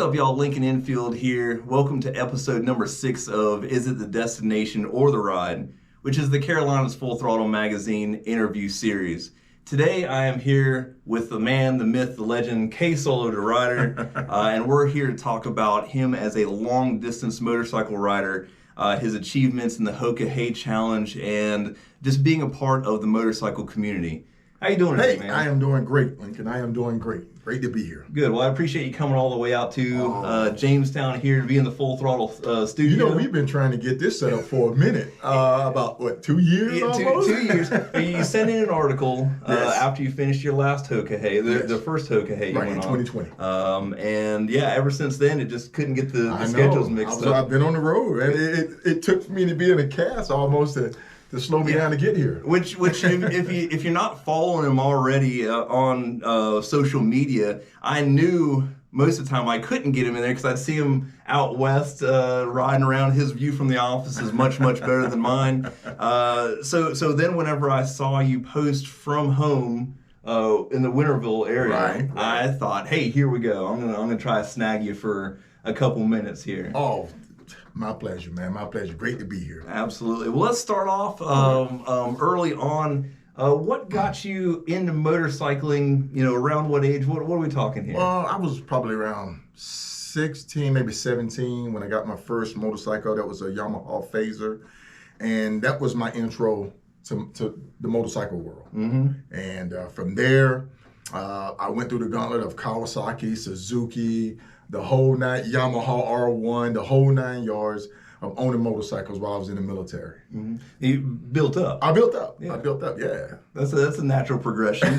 up, y'all? Lincoln Infield here. Welcome to episode number 6 of Is It the Destination or the Ride, which is the Carolina's Full Throttle Magazine interview series. Today I am here with the man, the myth, the legend, KSolo DaRyder, and we're here to talk about him as a long-distance motorcycle rider, his achievements in the Hoka Hey challenge, and just being a part of the motorcycle community. How you doing today, man? I am doing great, Lincoln. I am doing great. Great to be here. Good. Well, I appreciate you coming all the way out to Jamestown here to be in the Full Throttle studio. You know, we've been trying to get this set up for a minute. About, what, 2 years almost? 2 years. You sent in an article after you finished your last Hoka Hey, the first Hoka Hey you went in 2020. And yeah, ever since then, it just couldn't get the schedules mixed up. I've been on the road, and it took me to be in a cast almost to slow me down to get here. Which if you're not following him already on social media, I knew most of the time I couldn't get him in there because I'd see him out west riding around. His view from the office is much better than mine. So then whenever I saw you post from home in the Winterville area, right. I thought, hey, here we go. I'm gonna try to snag you for a couple minutes here. Oh, my pleasure, man. My pleasure. Great to be here. Absolutely. Well, let's start off early on. What got you into motorcycling? You know, around what age? What are we talking here? Well, I was probably around 16, maybe 17 when I got my first motorcycle. That was a Yamaha Phaser, and that was my intro to the motorcycle world. Mm-hmm. And from there, I went through the gauntlet of Kawasaki, Suzuki, the whole nine, Yamaha R1, the whole 9 yards of owning motorcycles while I was in the military. Mm-hmm. You built up. I built up. Yeah. I built up. Yeah. That's a natural progression.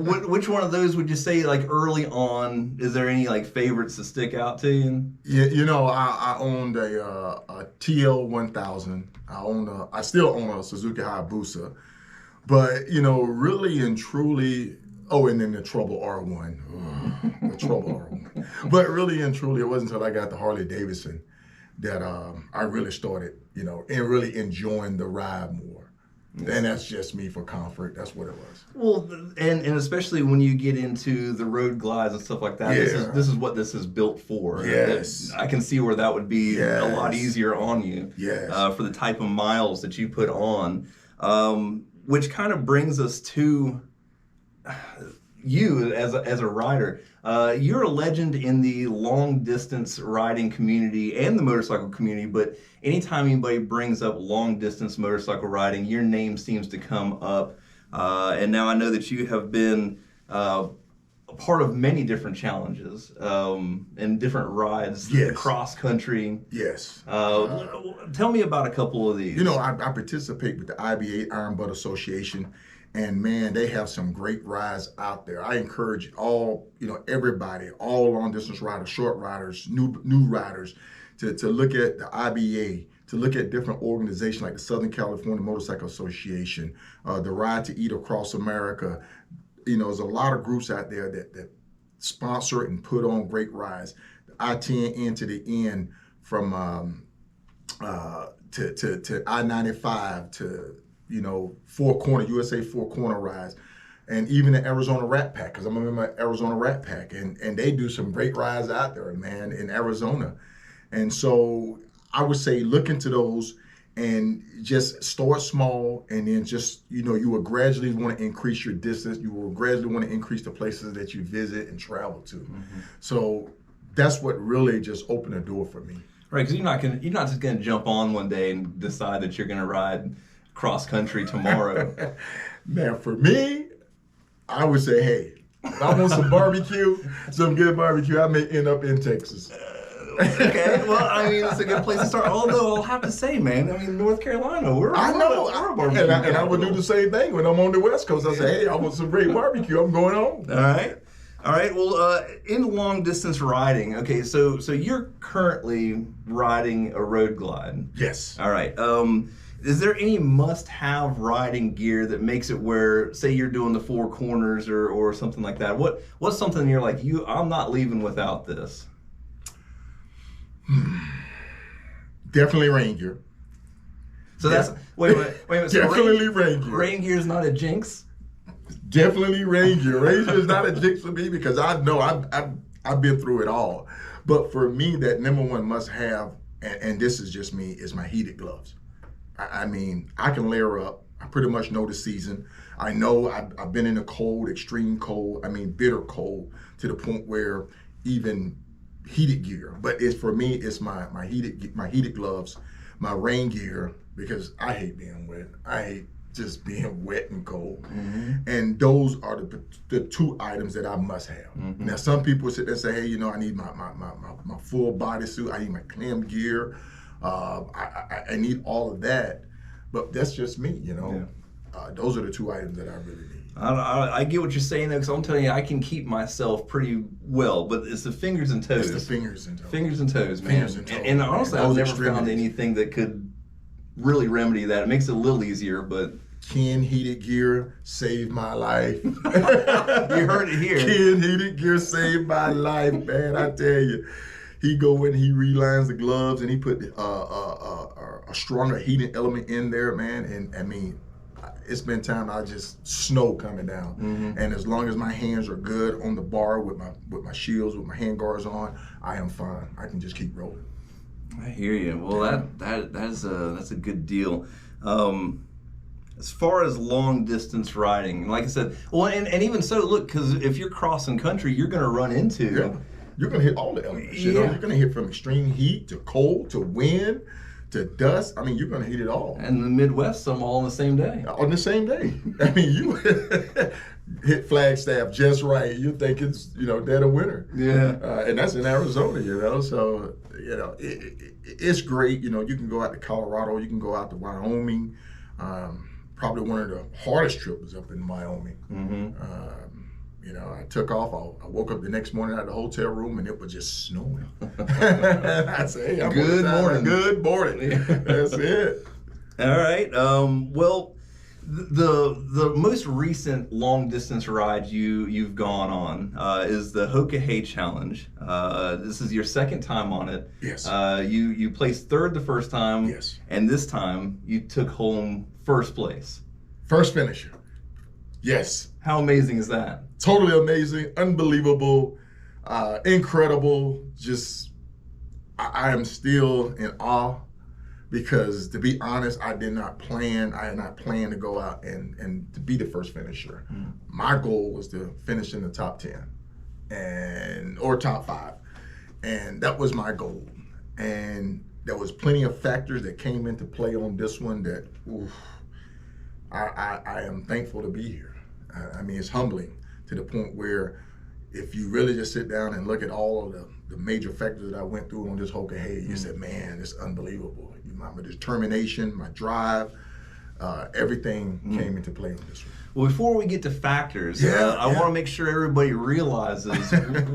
Which one of those would you say, like early on? Is there any like favorites that stick out to you? Yeah, you know, I owned a TL 1000. I still own a Suzuki Hayabusa, but you know, really and truly. Oh, and then the Trouble R1. The Trouble R1. But really and truly, it wasn't until I got the Harley Davidson that I really started, you know, and really enjoying the ride more. Yes. And that's just me for comfort. That's what it was. Well, and especially when you get into the road glides and stuff like that, yeah. this is what this is built for. Yes. I can see where that would be a lot easier on you. Yes. For the type of miles that you put on, which kind of brings us to you as a rider. You're a legend in the long distance riding community and the motorcycle community, but anytime anybody brings up long distance motorcycle riding, your name seems to come up. And now I know that you have been a part of many different challenges and different rides across country. Yes. Tell me about a couple of these. You know, I participate with the IB8 Iron Butt Association. And man, they have some great rides out there. I encourage everybody, all long distance riders, short riders, new riders, to look at the IBA, to look at different organizations like the Southern California Motorcycle Association, the Ride to Eat Across America. You know, there's a lot of groups out there that sponsor and put on great rides. The I-10 end to the end from to I-95 to USA Four Corner rides, and even the Arizona Rat Pack, because I'm a member of Arizona Rat Pack, and they do some great rides out there, man, in Arizona. And so I would say look into those and just start small, and then just, you will gradually want to increase your distance. You will gradually want to increase the places that you visit and travel to. Mm-hmm. So that's what really just opened the door for me. Right, because you're not just gonna jump on one day and decide that you're gonna ride cross country tomorrow. Man, for me, I would say, hey, if I want some barbecue, some good barbecue, I may end up in Texas. Okay, well, I mean, it's a good place to start. Although I'll have to say, man, I mean, North Carolina, we're a barbecue. And I would do the same thing when I'm on the West Coast. I say, hey, I want some great barbecue. I'm going home. All right. Well, in long distance riding, okay, so you're currently riding a road glide. Yes. All right. Is there any must-have riding gear that makes it where, say you're doing the Four Corners or something like that? What's something you're like, I'm not leaving without this? Definitely rain gear. So that's, wait a minute. So Definitely rain gear. Rain gear is not a jinx? Definitely rain gear. Rain gear is not a jinx for me because I know I've been through it all. But for me, that number one must have, and this is just me, is my heated gloves. I mean, I can layer up. I pretty much know the season. I know I've been in the cold, extreme cold, bitter cold, to the point where even heated gear. But for me, it's my heated gloves, my rain gear, because I hate being wet. I hate just being wet and cold. And those are the two items that I must have. Now, some people sit there and say, hey, I need my full bodysuit. I need my clam gear. I need all of that. But that's just me, Those are the two items that I really need. I get what you're saying, though, because I'm telling you, I can keep myself pretty well, but it's the fingers and toes. It's the fingers and toes. Fingers and toes, man. Fingers and toes. And honestly, I've never found anything that could really remedy that. It makes it a little easier, but... Ken heated gear saved my life. You heard it here. Ken heated gear saved my life, man. I tell you. He go in, he relines the gloves, and he put a stronger heating element in there, man. And it's been time I just snow coming down. And as long as my hands are good on the bar with my shields, with my hand guards on, I am fine. I can just keep rolling. I hear you. Well, that's a good deal. As far as long distance riding, like I said, well, and even so, look, because if you're crossing country, you're going to run into. Yeah. You're going to hit all the elements. You're going to hit from extreme heat to cold to wind to dust. You're going to hit it all. And the Midwest, some all on the same day. On the same day. You hit Flagstaff just right. You think it's, dead of winter. Yeah. And that's in Arizona, So, it's great. You can go out to Colorado. You can go out to Wyoming. Probably one of the hardest trips up in Wyoming. I took off. I woke up the next morning at the hotel room, and it was just snowing. I said, hey, good morning. Good morning. That's it. All right. Well, the most recent long distance ride you've gone on is the Hoka Hey Challenge. This is your second time on it. Yes. You placed third the first time. Yes. And this time you took home first place. First finisher. Yes. How amazing is that? Totally amazing, unbelievable, incredible. Just, I am still in awe because, to be honest, I had not planned to go out and to be the first finisher. My goal was to finish in the top 10 or top 5. And that was my goal. And there was plenty of factors that came into play on this one that, I am thankful to be here. It's humbling to the point where if you really just sit down and look at all of the major factors that I went through on this Hoka Hey, you said, man, it's unbelievable. My determination, my drive, everything came into play on this one. Well, before we get to factors, I want to make sure everybody realizes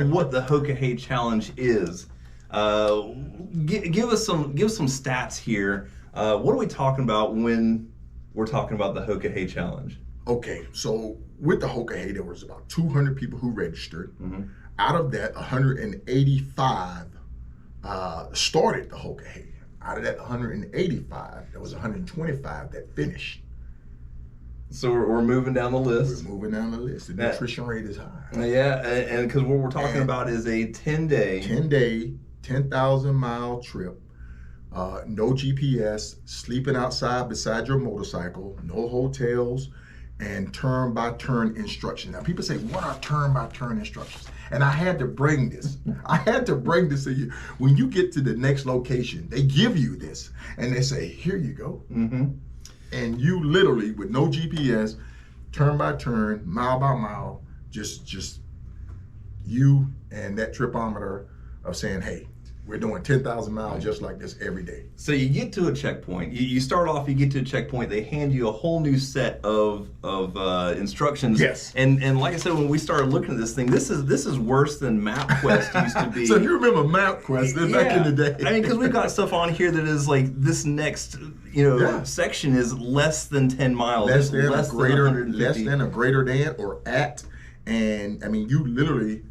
what the Hoka Hey Challenge is. Give us some stats here. What are we talking about when we're talking about the Hoka Hey Challenge? Okay, so with the Hoka Hey, there was about 200 people who registered. Out of that, 185 started the Hoka Hey. Out of that 185, there was 125 that finished. So we're moving down the list. We're moving down the list. The nutrition rate is high. Yeah, and because what we're talking about is a 10-day, 10,000-mile trip. No GPS, sleeping outside beside your motorcycle, no hotels, and turn-by-turn instructions. Now, people say, what are turn-by-turn instructions? And I had to bring this. To you. When you get to the next location, they give you this, and they say, here you go. And you literally, with no GPS, turn-by-turn, mile-by-mile, just you and that tripometer of saying, hey, we're doing 10,000 miles just like this every day. So you get to a checkpoint. You start off, you get to a checkpoint. They hand you a whole new set of instructions. Yes. And like I said, when we started looking at this thing, this is worse than MapQuest used to be. So you remember MapQuest back in the day? Because we've got stuff on here that is like this next section is less than 10 miles. Less than a greater than or at, and you literally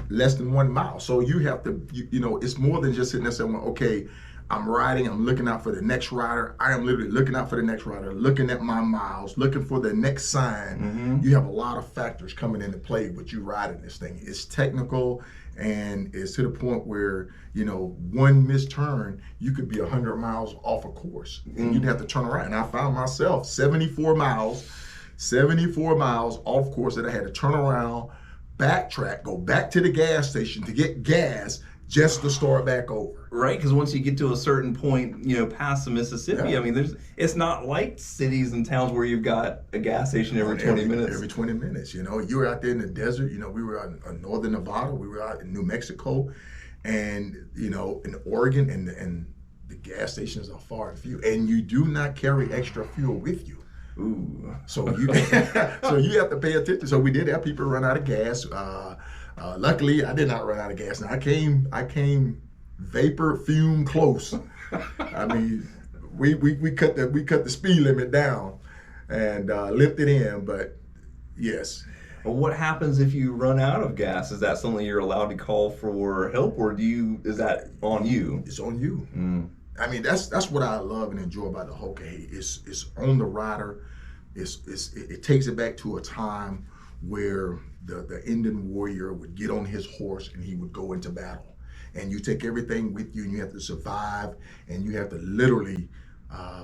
less than 1 mile. So you have to, it's more than just sitting there saying, well, okay, I'm riding, I'm looking out for the next rider. I am literally looking out for the next rider, looking at my miles, looking for the next sign. You have a lot of factors coming into play with you riding this thing. It's technical, And it's to the point where, one missed turn, you could be 100 miles off a course, and you'd have to turn around. And I found myself 74 miles off course that I had to turn around, backtrack, go back to the gas station to get gas just to start back over. Right, because once you get to a certain point, past the Mississippi, I mean, it's not like cities and towns where you've got a gas station every 20 minutes. Every 20 minutes, you're out there in the desert. We were out in northern Nevada, we were out in New Mexico, and in Oregon, and the gas stations are far and few, and you do not carry extra fuel with you. Ooh. So you have to pay attention. So we did have people run out of gas. Luckily, I did not run out of gas. Now I came vapor fume close. I mean, we cut the speed limit down and limped it in. But yes. Well, what happens if you run out of gas? Is that something you're allowed to call for help, or is that on you? It's on you. I mean, that's what I love and enjoy about the Hoka Hey. It's on the rider. It takes it back to a time where the Indian warrior would get on his horse and he would go into battle. And you take everything with you, and you have to survive, and you have to literally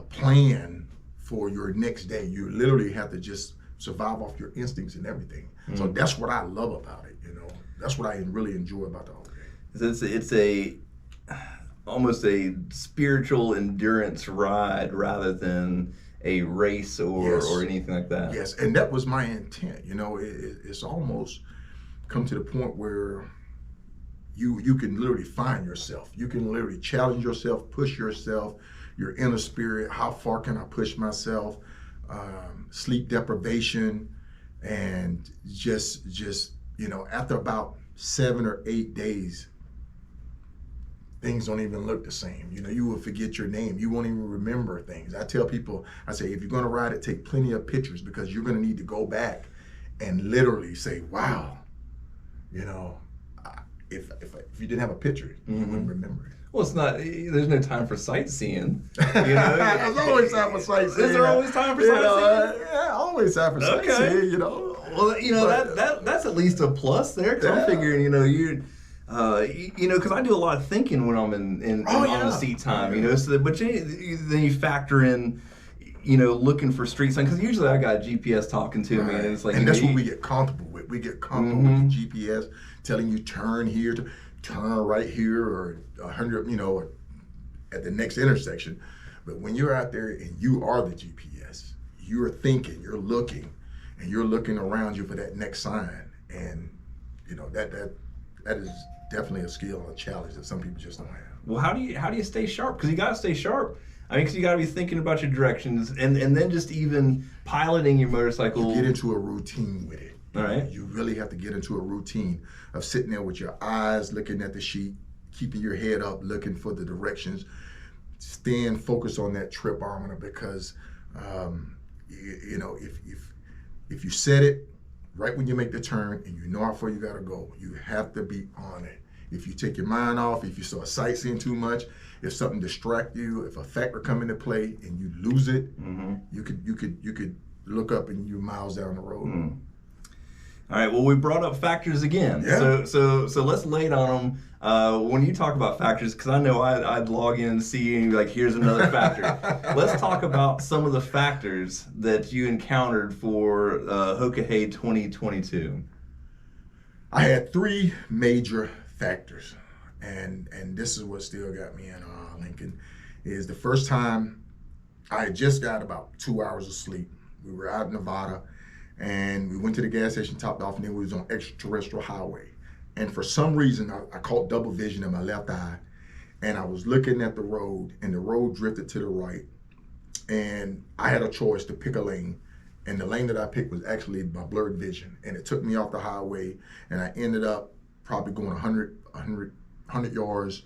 plan for your next day. You literally have to just survive off your instincts and everything. So that's what I love about it. That's what I really enjoy about the Hoka Hey. It's almost a spiritual endurance ride rather than a race or anything like that. Yes, and that was my intent. It's almost come to the point where you can literally find yourself. You can literally challenge yourself, push yourself, your inner spirit. How far can I push myself? Sleep deprivation, and just after about 7 or 8 days, things don't even look the same. You will forget your name. You won't even remember things. I tell people, I say, if you're going to ride it, take plenty of pictures, because you're going to need to go back and literally say, wow, if you didn't have a picture, you wouldn't remember it. Well, it's not. There's no time for sightseeing. There's always time for sightseeing. Is there always time for sightseeing? Yeah, always time for sightseeing. Well, that's at least a plus there. Because I'm figuring, because I do a lot of thinking when I'm on seat time. So but then you factor in, looking for street signs, because usually I got GPS talking to me, and it's like, and that's what we get comfortable with. We get comfortable with the GPS telling you turn here, turn right here, or 100, at the next intersection. But when you're out there and you are the GPS, you're thinking, you're looking, and you're looking around you for that next sign, and that is definitely a skill and a challenge that some people just don't have. Well, how do you stay sharp? Because you got to stay sharp. I mean, because you got to be thinking about your directions, and then just even piloting your motorcycle. You get into a routine with it. All right. You really have to get into a routine of sitting there with your eyes looking at the sheet, keeping your head up, looking for the directions, staying focused on that trip barometer, because if you set it right when you make the turn and you know how far you got to go, you have to be on it. If you take your mind off, if you start sightseeing too much, if something distracts you, if a factor come into play and you lose it, you could look up and you're miles down the road. All right. Well, we brought up factors again. Yeah. So let's lay it on them. When you talk about factors, because I know I'd log in and see and be like, here's another factor. Let's talk about some of the factors that you encountered for Hoka Hey 2022. I had 3 major factors, and this is what still got me in Lincoln. Is the first time I had just got about 2 hours of sleep. We were out in Nevada, and we went to the gas station, topped off, and then we was on extraterrestrial highway. And for some reason, I caught double vision in my left eye, and I was looking at the road, and the road drifted to the right, and I had a choice to pick a lane, and the lane that I picked was actually my blurred vision, and it took me off the highway, and I ended up probably going 100 yards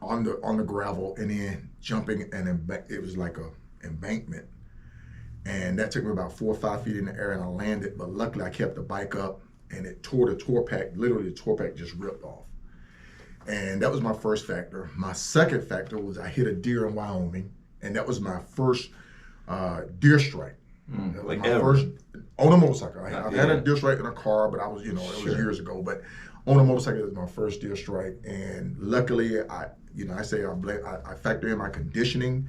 on the gravel, and then jumping, and it was like a embankment. And that took me about 4 or 5 feet in the air, and I landed, but luckily I kept the bike up, and it tore the tour pack, literally the tour pack just ripped off. And that was my first factor. My second factor was I hit a deer in Wyoming, and that was my first deer strike. Like my ever? first on a motorcycle. I've had a deer strike in a car, but I was, it was years ago. But on a motorcycle. It was my first deer strike, and luckily, I factor in my conditioning,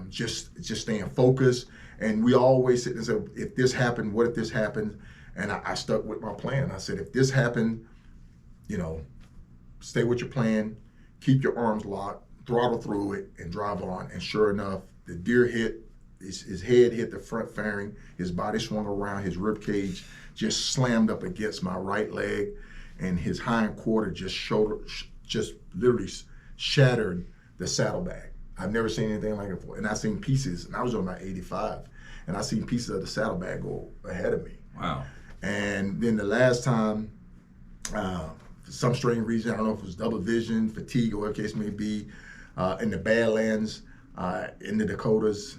just staying focused. And we always sit and say, if this happened, what if this happened? And I stuck with my plan. I said, if this happened, stay with your plan, keep your arms locked, throttle through it, and drive on. And sure enough, the deer his head hit the front fairing, his body swung around, his rib cage just slammed up against my right leg, and his hind quarter just literally shattered the saddlebag. I've never seen anything like it before. And I seen pieces, and I was on about 85, and I seen pieces of the saddlebag go ahead of me. Wow. And then the last time, for some strange reason, I don't know if it was double vision, fatigue, or whatever the case may be, in the Badlands, in the Dakotas,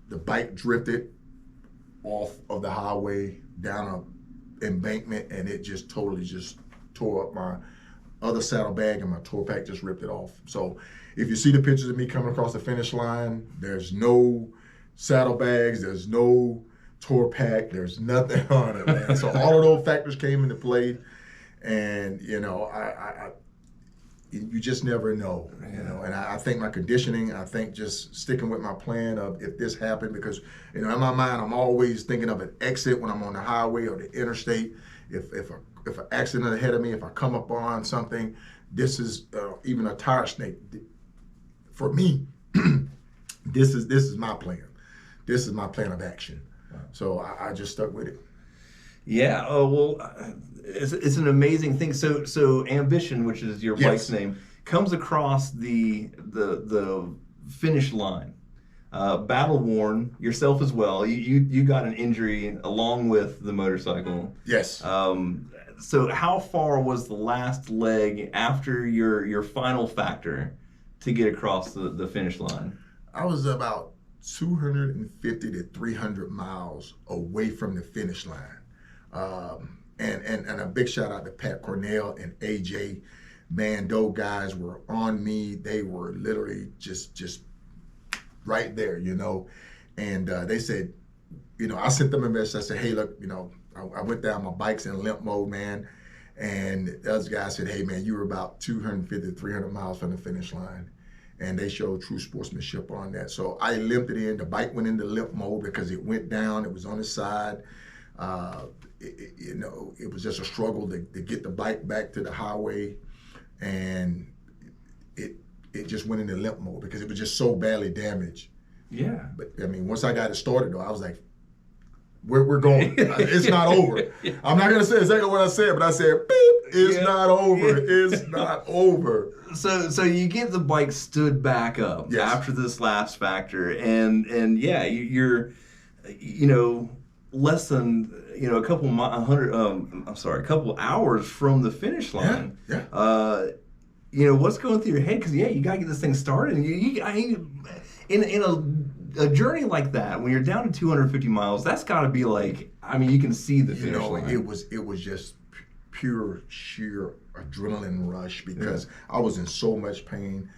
the bike drifted off of the highway down an embankment, and it just totally just tore up my other saddlebag, and my tour pack just ripped it off. So if you see the pictures of me coming across the finish line, there's no saddlebags, there's no tour pack, there's nothing on it, man. So all of those factors came into play, and you just never know, And I think my conditioning, I think just sticking with my plan of if this happened, because in my mind I'm always thinking of an exit when I'm on the highway or the interstate. If an accident ahead of me, if I come up on something, this is even a tire snake. For me, this is my plan. This is my plan of action. Wow. So I just stuck with it. Yeah. Oh well, it's an amazing thing. So Ambition, which is your bike's name, comes across the finish line, battle worn, yourself as well. You got an injury along with the motorcycle. Yes. So how far was the last leg after your final factor to get across the finish line? I was about 250 to 300 miles away from the finish line. And a big shout out to Pat Cornell and AJ. Man, those guys were on me. They were literally just right there, And they said, I sent them a message. I said, hey, look, I went down, my bike's in limp mode, man. And those guys said, hey, man, you were about 250 to 300 miles from the finish line. And they showed true sportsmanship on that. So I limped it in. The bike went into limp mode because it went down. It was on the side. It was just a struggle to get the bike back to the highway, and it just went into limp mode because it was just so badly damaged. Yeah. But once I got it started though, I was like, we're going. It's not over. Yeah. I'm not gonna say exactly what I said, but I said, beep, it's not over. It's not over. So you get the bike stood back up after this last factor, and yeah, you're less than a couple hours from the finish line. Yeah. What's going through your head? Because you gotta get this thing started. And in a journey like that, when you're down to 250 miles, that's got to be like, you can see the finish line. It was just pure sheer adrenaline rush because I was in so much pain.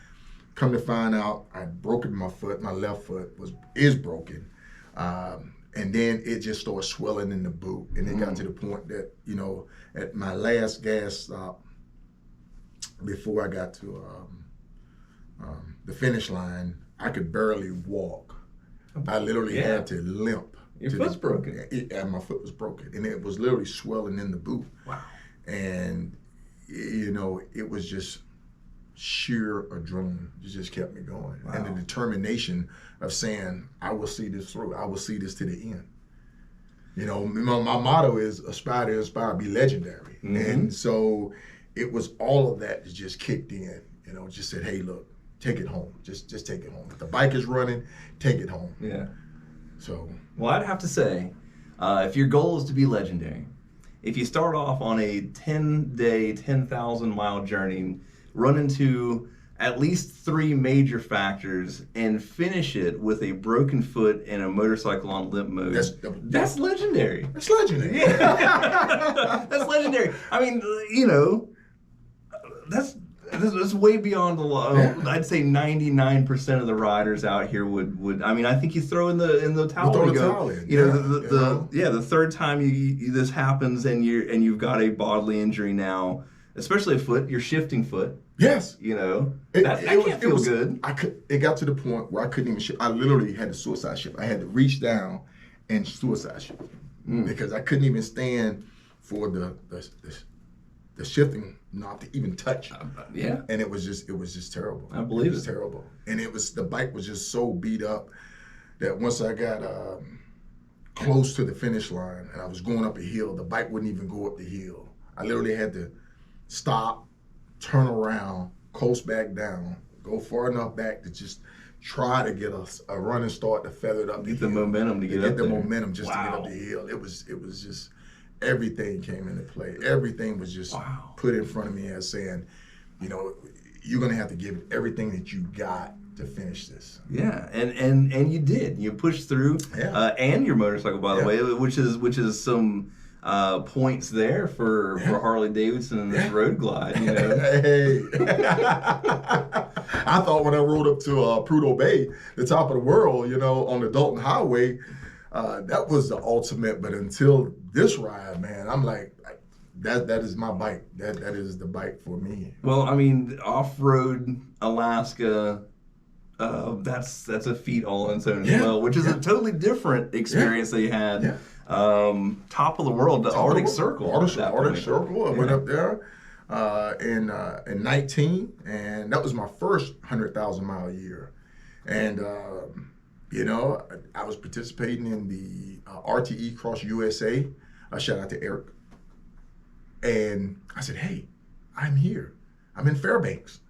Come to find out, I'd broken my foot. My left foot is broken. And then it just started swelling in the boot. And it got to the point that, at my last gas stop, before I got to the finish line, I could barely walk. I literally had to limp. Your foot's broken. And my foot was broken. And it was literally swelling in the boot. Wow. And, it was just sheer adrenaline. It just kept me going. Wow. And the determination of saying, I will see this through. I will see this to the end. My motto is aspire to inspire, be legendary. Mm-hmm. And so it was all of that that just kicked in, just said, hey, look, take it home. Just take it home. If the bike is running, take it home. Yeah. So. Well, I'd have to say, if your goal is to be legendary, if you start off on a 10-day, 10,000-mile journey, run into at least 3 major factors, and finish it with a broken foot and a motorcycle on limp mode, that's legendary. That's legendary. Yeah. That's legendary. That's This is way beyond the law. Yeah. I'd say 99% of the riders out here would. I mean, I think you throw in the towel. Throw and the go, towel in. You know, the third time this happens and you've got a bodily injury now, especially a foot, you're shifting foot. Yes. You know, that can't feel good. It got to the point where I couldn't even shift. I literally had to suicide shift. I had to reach down and suicide shift because I couldn't even stand for the shifting knob to even touch. Yeah. And it was just terrible. I believe it was terrible. And the bike was just so beat up that once I got close to the finish line and I was going up a hill, the bike wouldn't even go up the hill. I literally had to stop, turn around, coast back down, go far enough back to just try to get a running start to feather it up Get the momentum to get up the there. momentum just to get up the hill. It was just everything came into play. Everything was just put in front of me as saying, you know, you're gonna have to give everything that you got to finish this. Yeah, and you did. You pushed through, and your motorcycle, by the way, which is some points there for Harley Davidson and this road glide. You know, hey. I thought when I rode up to Prudhoe Bay, the top of the world, you know, on the Dalton Highway, that was the ultimate. But until this ride, man, I'm like, that is my bike. That is the bike for me. Well, I mean, off-road Alaska. That's a feat all on its own as well, which is a totally different experience that you had. Yeah. Top of the world, the Arctic Circle. Arctic Circle. I went up there in 19, and that was my first 100,000 mile year. And you know, I was participating in the RTE Cross USA. Shout out to Eric. And I said, hey, I'm here. I'm in Fairbanks.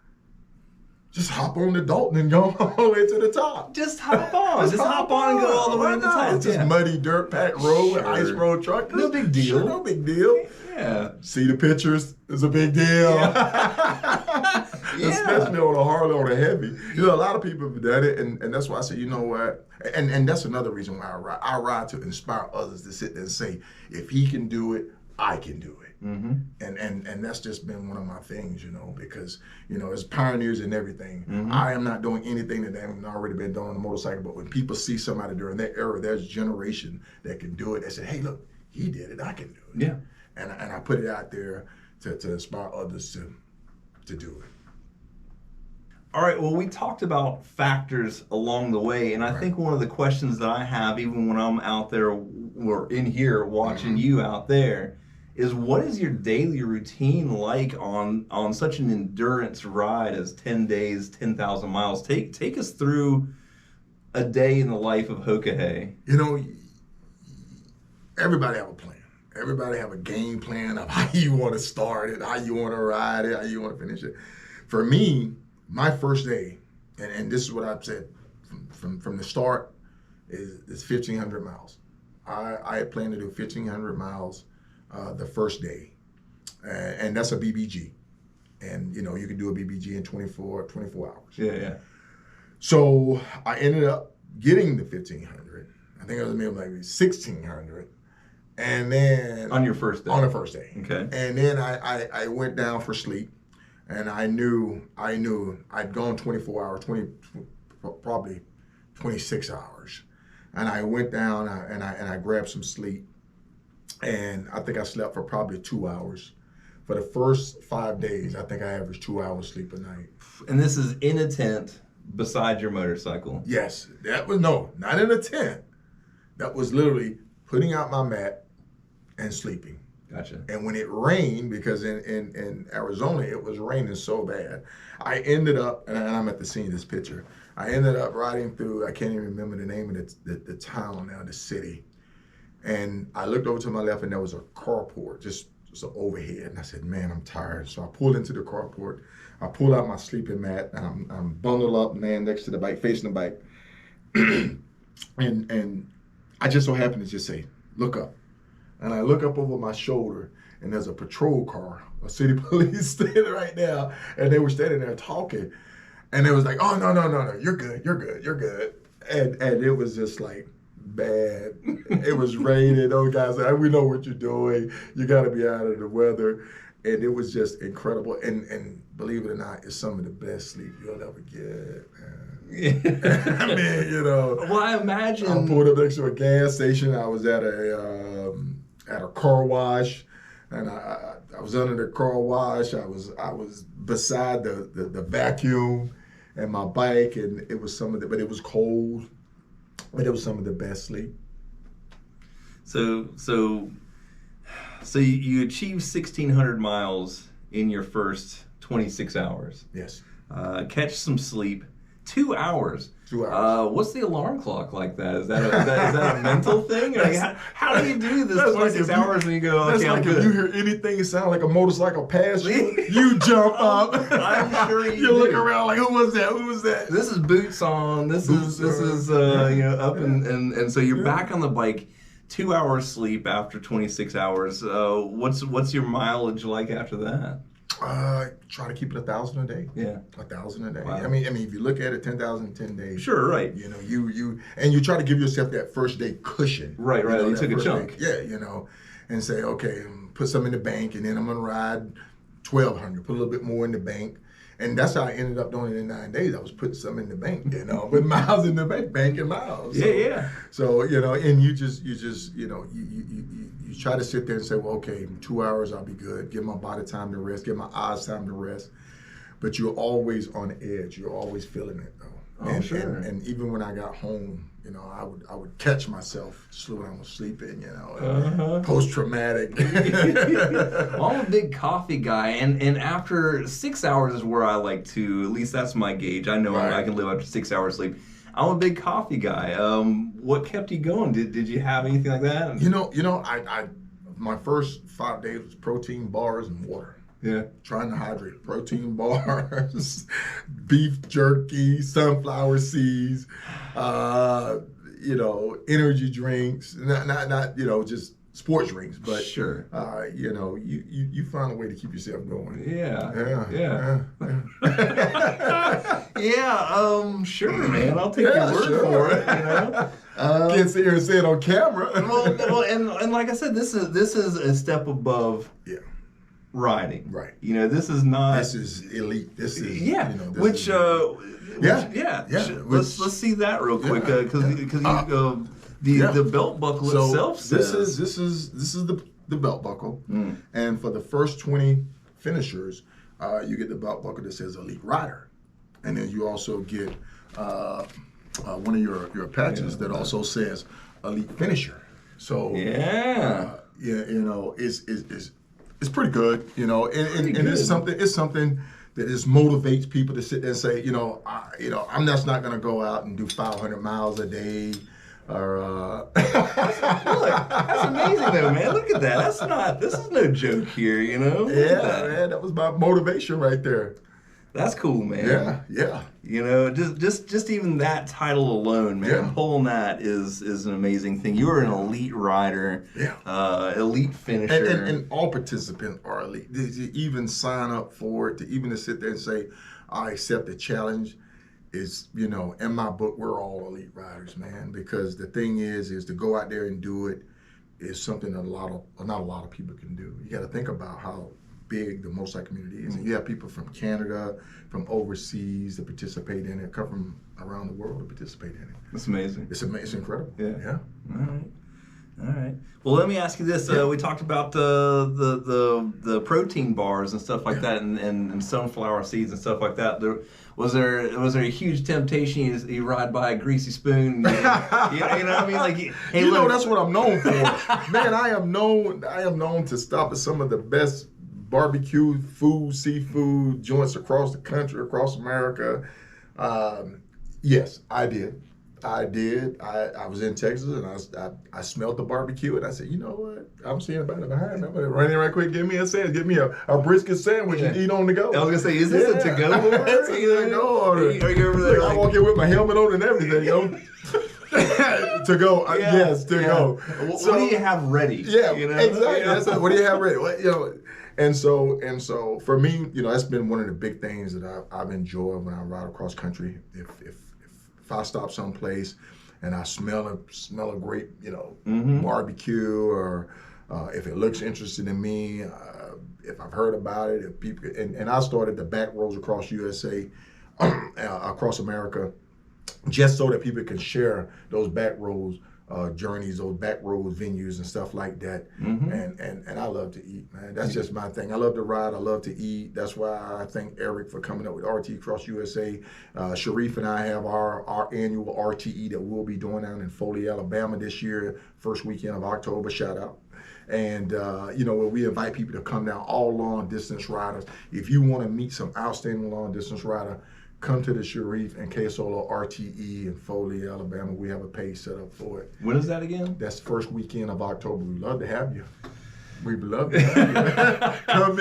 Just hop on the Dalton and go all the way to the top. Just hop on. Just hop on and go all the way to the top. It's just muddy dirt packed road, ice road truck. No big deal. Sure, no big deal. Yeah. See the pictures? It's a big deal. Yeah. Especially on a Harley or a heavy. You know, a lot of people have done it, and that's why I say, you know what? And that's another reason why I ride. I ride to inspire others to sit there and say, if he can do it, I can do it. Mm-hmm. And that's just been one of my things, you know, because, you know, as pioneers in everything, I am not doing anything that haven't already been done on a motorcycle. But when people see somebody during their era, there's a generation that can do it. They say, hey, look, he did it, I can do it. Yeah. And I put it out there to inspire others to do it. All right, well, we talked about factors along the way, and I think one of the questions that I have, even when I'm out there or in here watching you out there, is what is your daily routine like on such an endurance ride as 10 days, 10,000 miles? Take us through a day in the life of Hoka Hey. You know, everybody have a plan. Everybody have a game plan of how you want to start it, how you want to ride it, how you want to finish it. For me, my first day, and this is what I've said from the start, is 1,500 miles. I plan to do 1,500 miles the first day, and that's a BBG. And, you know, you can do a BBG in 24 hours. Yeah. So I ended up getting the 1,500. I think it was maybe like 1,600. And then on your first day? On the first day. Okay. And then I went down for sleep, and I knew I'd gone 24 hours, probably 26 hours. And I went down and I grabbed some sleep, and I think I slept for probably 2 hours. For the first 5 days, I think I averaged 2 hours sleep a night. And this is in a tent beside your motorcycle? Yes. That was, no, not in a tent. That was literally putting out my mat and sleeping. Gotcha. And when it rained, because in Arizona, it was raining so bad, I ended up, and I'm at the scene of this picture, I ended up riding through, I can't even remember the name of the town now, the city. And I looked over to my left, and there was a carport, just an overhead. And I said, man, I'm tired. So I pulled into the carport. I pulled out my sleeping mat, and I'm bundled up, laying next to the bike, facing the bike. and I just so happened to just say, look up. And I look up over my shoulder, and there's a patrol car, a city police standing right now, and they were standing there talking. And it was like, oh, no, you're good. And it was just like bad. It was raining. Those guys said, we know what you're doing. You got to be out of the weather. and it was just incredible. And believe it or not, it's some of the best sleep you'll ever get, man. I mean, you know. Well, I imagine. I pulled up next to a gas station. I was at a car wash, and I was under the car wash. I was beside the vacuum and my bike, and it was but it was cold, but it was some of the best sleep. So you achieved 1,600 miles in your first 26 hours. Yes. Catch some sleep. 2 hours. 2 hours. What's the alarm clock like that? Is that a mental thing? How do you do this 26 hours when you go, okay, I'm good? If you hear anything that sound like a motorcycle pass you jump up. I'm sure you look around like, who was that? Who was that? This is boots on. This is up and so you're back on the bike. 2 hours sleep after 26 hours. What's your mileage like after that? Try to keep it 1,000 a day. Yeah, 1,000 a day. Wow. I mean, if you look at it, 10,000 in 10 days. Sure, right. You know, you try to give yourself that first day cushion. Right. You know, You took a chunk. Day. Yeah, and say, okay, put some in the bank, and then I'm gonna ride 1,200. Put a little bit more in the bank, and that's how I ended up doing it in 9 days. I was putting some in the bank, with miles in the bank and miles. So, Yeah. So and you try to sit there and say, well, okay, in 2 hours I'll be good. Give my body time to rest. Give my eyes time to rest. But you're always on edge. You're always feeling it, though. Oh, sure. And even when I got home, I would catch myself when I was sleeping. Post-traumatic. Well, I'm a big coffee guy, and after 6 hours is where I like to. At least that's my gauge. I know I can live after 6 hours sleep. I'm a big coffee guy. What kept you going? Did you have anything like that? I my first 5 days was protein bars and water. Yeah. Trying to hydrate. Protein bars, beef jerky, sunflower seeds, energy drinks. Not just sports drinks, but sure. You find a way to keep yourself going. Yeah. Sure, man. I'll take your word for it. Can't sit here and say it on camera. well, and like I said, this is a step above. Yeah. Riding. Right. This is not. This is elite. This is Let's see that real quick because the belt buckle itself says this is the belt buckle, and for the first 20 finishers, you get the belt buckle that says Elite Rider, and then you also get one of your patches that also says Elite Finisher. So it's pretty good, and it's something that just motivates people to sit there and say, I'm just not going to go out and do 500 miles a day. Or Look, that's amazing though, man. Look at that. This is no joke here, Man, that was my motivation right there. That's cool, man. Yeah. Just even that title alone, man, pulling that is an amazing thing. You're an elite rider, elite finisher. And all participants are elite. To even sign up for it, to sit there and say, I accept the challenge, is, in my book, we're all elite riders, man. Because the thing is to go out there and do it is something that not a lot of people can do. You got to think about how big the motorcycle community is. And you have people from Canada, from overseas that participate in it, come from around the world to participate in it. That's amazing. It's incredible. Yeah. All right. Well, let me ask you this. We talked about the protein bars and stuff like that, and sunflower seeds and stuff like that. Was there a huge temptation? You ride by a greasy spoon. You know what I mean? Like, hey, that's what I'm known for. Man, I am known to stop at some of the best barbecue seafood joints across the country, across America. Yes, I did. I was in Texas and I smelled the barbecue and I said, you know what? I'm seeing about it behind me. I'm gonna run in right quick, give me a sandwich, give me a brisket sandwich and eat on the go. I was gonna say, is this a to-go order? It's a to-go order. Are you over there? I walk in with my helmet on and everything, to go, yes, to go. What do you have ready? Yeah, exactly. That's what do you have ready? And so for me, that's been one of the big things that I've enjoyed when I ride across country. If I stop someplace and I smell a great, barbecue, or if it looks interesting to me, if I've heard about it, if people, and I started the back roads across USA, across America, just so that people can share those back roads journeys, those back road venues and stuff like that. And I love to eat, man. That's just my thing. I love to ride. I love to eat. That's why I thank Eric for coming up with RT Cross USA. Sharif and I have our annual RTE that we'll be doing down in Foley, Alabama this year, first weekend of October. Shout out. And where we invite people to come down, all long distance riders. If you want to meet some outstanding long distance rider, come to the Sharif and KSolo RTE in Foley, Alabama. We have a page set up for it. When is that again? That's the first weekend of October. We'd love to have you. We'd love to have you. come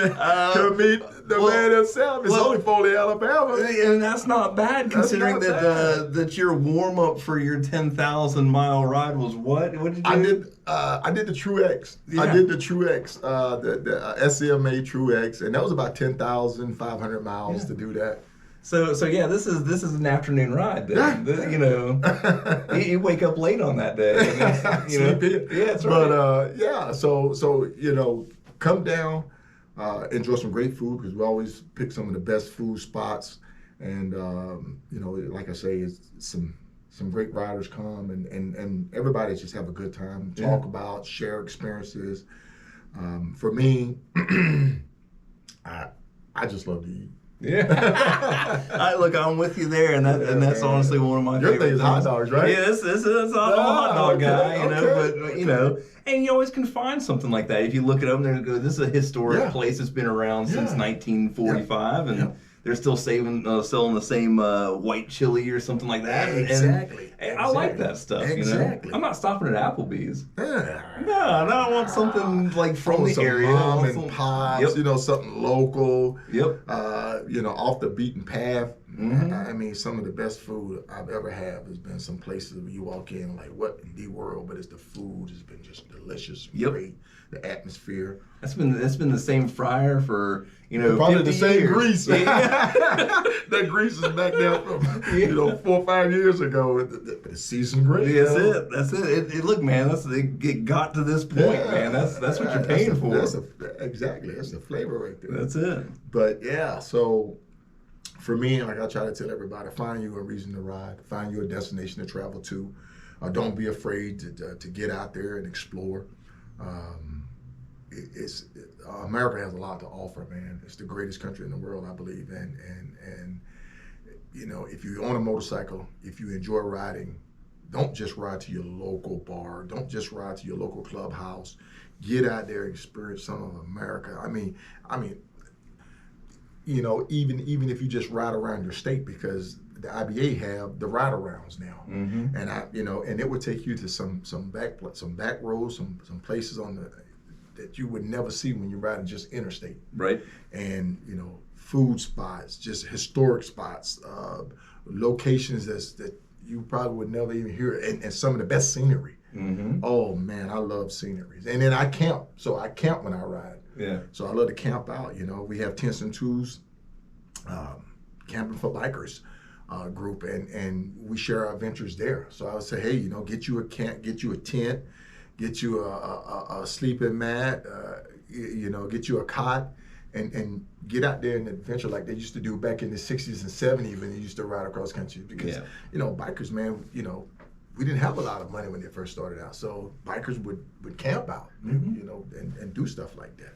meet the man himself. It's only Foley, Alabama. And that's not bad, considering that your warm up for your 10,000-mile ride was what? What did you do? I did the True X. Yeah. I did the True X, the SCMA True X, and that was about 10,500 miles to do that. So yeah, this is an afternoon ride. Then. You wake up late on that day. Yeah, that's right. But so come down, enjoy some great food, because we always pick some of the best food spots, and like I say, it's some great riders come, and everybody just have a good time, talk about, share experiences. For me, I just love to eat. Yeah. Look, I'm with you there, and that's honestly one of my favorite thing is hot dogs, right? Yeah, I'm a hot dog guy, but and you always can find something like that. If you look it up and go, this is a historic place that's been around since 1945, and they're still selling the same white chili or something like that. Exactly. And I like that stuff. Exactly. I'm not stopping at Applebee's. Yeah. No, I want something like from the area. Mom and pops, something local. Yep. Off the beaten path. Mm-hmm. I mean, some of the best food I've ever had has been some places where you walk in like, what in the world? But it's the food has been just delicious, great. The atmosphere. That's been the same fryer for probably the same years. grease. Yeah. That grease is back there from 4 or 5 years ago. The seasoned grease. That's it. Look, man, it got to this point, man. That's what you're paying for. Exactly. That's the flavor right there. That's it. But so for me, like I try to tell everybody, find you a reason to ride, find you a destination to travel to. Don't be afraid to get out there and explore. America has a lot to offer, man. It's the greatest country in the world, I believe. And if you own a motorcycle, if you enjoy riding, don't just ride to your local bar. Don't just ride to your local clubhouse. Get out there and experience some of America. I mean, even if you just ride around your state, because the IBA have the ride arounds now, and and it would take you to some back roads, some places that you would never see when you're riding just interstate. Right. And food spots, just historic spots, locations that you probably would never even hear, and some of the best scenery. Mm-hmm. Oh man, I love sceneries. And then I camp, so I camp when I ride. Yeah. So I love to camp out. We have tents and tools, camping for bikers group, and we share our adventures there. So I would say, hey, get you a tent, get you a sleeping mat, get you a cot, and get out there and adventure like they used to do back in the 60s and 70s when they used to ride across country. Because bikers, man, we didn't have a lot of money when they first started out, so bikers would camp out, and do stuff like that.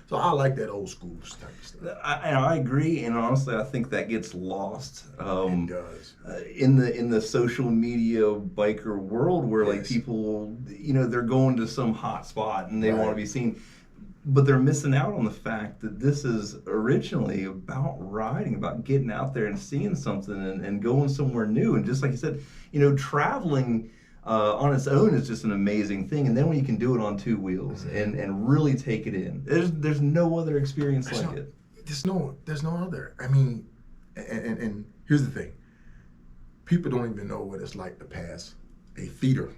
So I like that old school type of stuff. I agree, and honestly, I think that gets lost. It does. In the social media biker world, where like people, they're going to some hot spot and they want to be seen, but they're missing out on the fact that this is originally about riding, about getting out there and seeing something and going somewhere new. And just like you said, traveling on its own is just an amazing thing. And then when you can do it on two wheels and really take it in, there's no other experience like it. There's no other. I mean, and here's the thing. People don't even know what it's like to pass a feeder,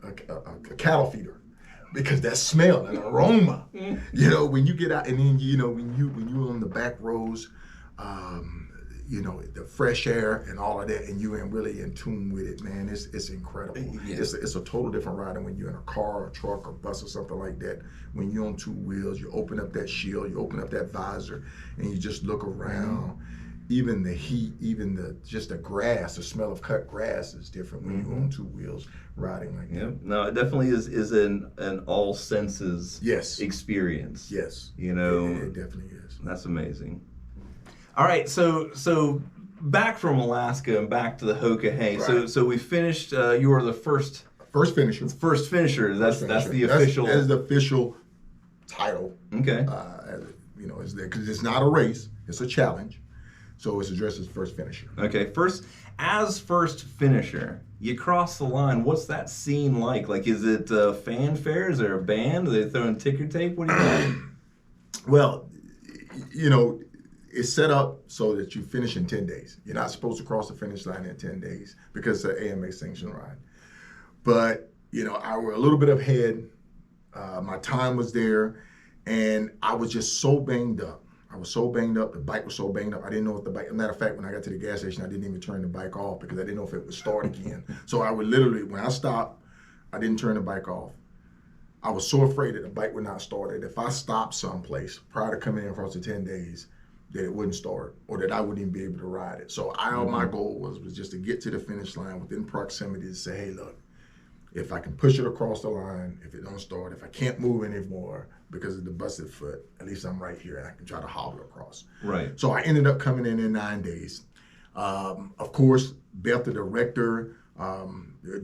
a cattle feeder. Because that smell, that aroma, when you get out, and then when you're on the back roads, the fresh air and all of that, and you're really in tune with it, man. It's incredible. Yeah. It's a total different ride than when you're in a car or a truck or bus or something like that. When you're on two wheels, you open up that shield, you open up that visor, and you just look around. Even the heat, even the grass, the smell of cut grass is different when you're on two wheels riding like that. Yep. No, it definitely is an all senses experience. Yes. It definitely is. That's amazing. All right, so back from Alaska and back to the Hoka Hey. Right. So we finished. You were the first finisher. First finisher. That's the official. That's the official title. Okay. Is there because it's not a race; it's a challenge. So it's addressed as first finisher. Okay, first finisher, you cross the line. What's that scene like? Like, is it fanfare? Is there a band? Are they throwing ticker tape? What do you think? Well, it's set up so that you finish in 10 days. You're not supposed to cross the finish line in 10 days because it's an AMA sanctioned ride. But, I were a little bit ahead. My time was there, and I was just so banged up. I was so banged up. The bike was so banged up. I didn't know if the bike, matter of fact, when I got to the gas station, I didn't even turn the bike off because I didn't know if it would start again. So I would literally, when I stopped, I didn't turn the bike off. I was so afraid that the bike would not start. That if I stopped someplace prior to coming in across the 10 days, that it wouldn't start or that I wouldn't even be able to ride it. So my goal was just to get to the finish line within proximity to say, hey, look, if I can push it across the line, if it don't start, if I can't move anymore because of the busted foot, at least I'm right here and I can try to hobble across. Right. So I ended up coming in 9 days. Of course, Beth, the director,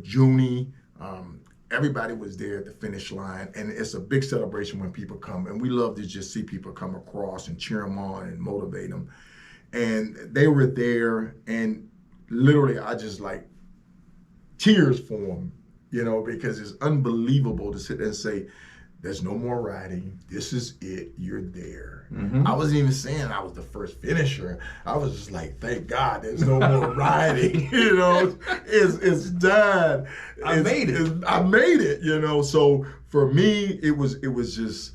Junie, everybody was there at the finish line, and it's a big celebration when people come, and we love to just see people come across and cheer them on and motivate them. And they were there, and literally I just tears for them, because it's unbelievable to sit there and say, there's no more riding. This is it. You're there. I wasn't even saying I was the first finisher. I was just like, thank God there's no more riding. It's done. I made it. So for me, it was just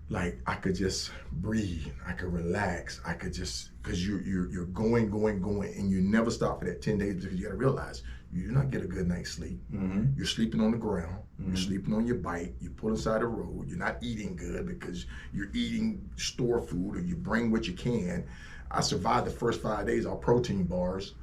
like I could just breathe. I could relax. I could just, because you're going, and you never stop for that 10 days because you got to realize you do not get a good night's sleep. You're sleeping on the ground. You're sleeping on your bike. You pull inside the road. You're not eating good because you're eating store food or you bring what you can. I survived the first 5 days on protein bars.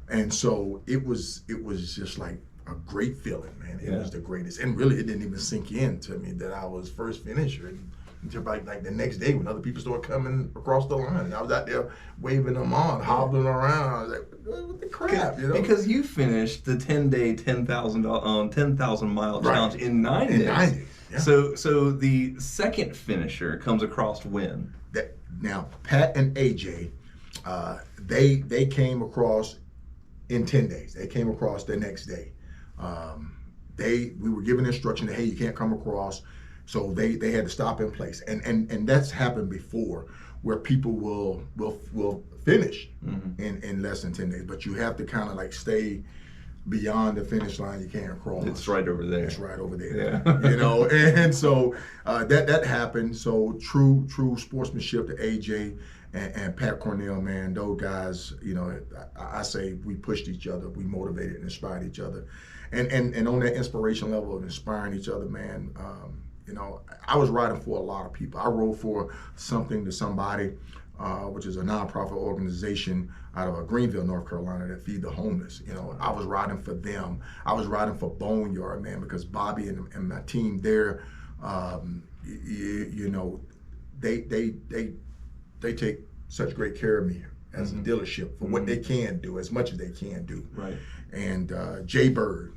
And so it was just like a great feeling, man. It was the greatest. And really, it didn't even sink in to me that I was first finisher until like the next day when other people started coming across the line. And I was out there waving them on, hobbling around. I was like, what the crap, Because you finished the 10-day, 10,000 mile challenge in 9 days. 9 days. Yeah. So the second finisher comes across when? Now, Pat and AJ, they came across in 10 days. They came across the next day. We were given instruction that, hey, you can't come across. So they had to stop in place. And that's happened before where people will finish in less than 10 days. But you have to kind of stay beyond the finish line. You can't cross. It's right over there. It's right over there. Yeah. And so that happened. So true sportsmanship to AJ and Pat Cornell, man, those guys, I say we pushed each other, we motivated and inspired each other. And on that inspiration level of inspiring each other, man, I was riding for a lot of people. I rode for Something to Somebody, which is a nonprofit organization out of Greenville, North Carolina that feed the homeless. I was riding for them. I was riding for Boneyard, man, because Bobby and my team there, they take such great care of me as a dealership for what they can do, as much as they can do. Right. And Jay Bird,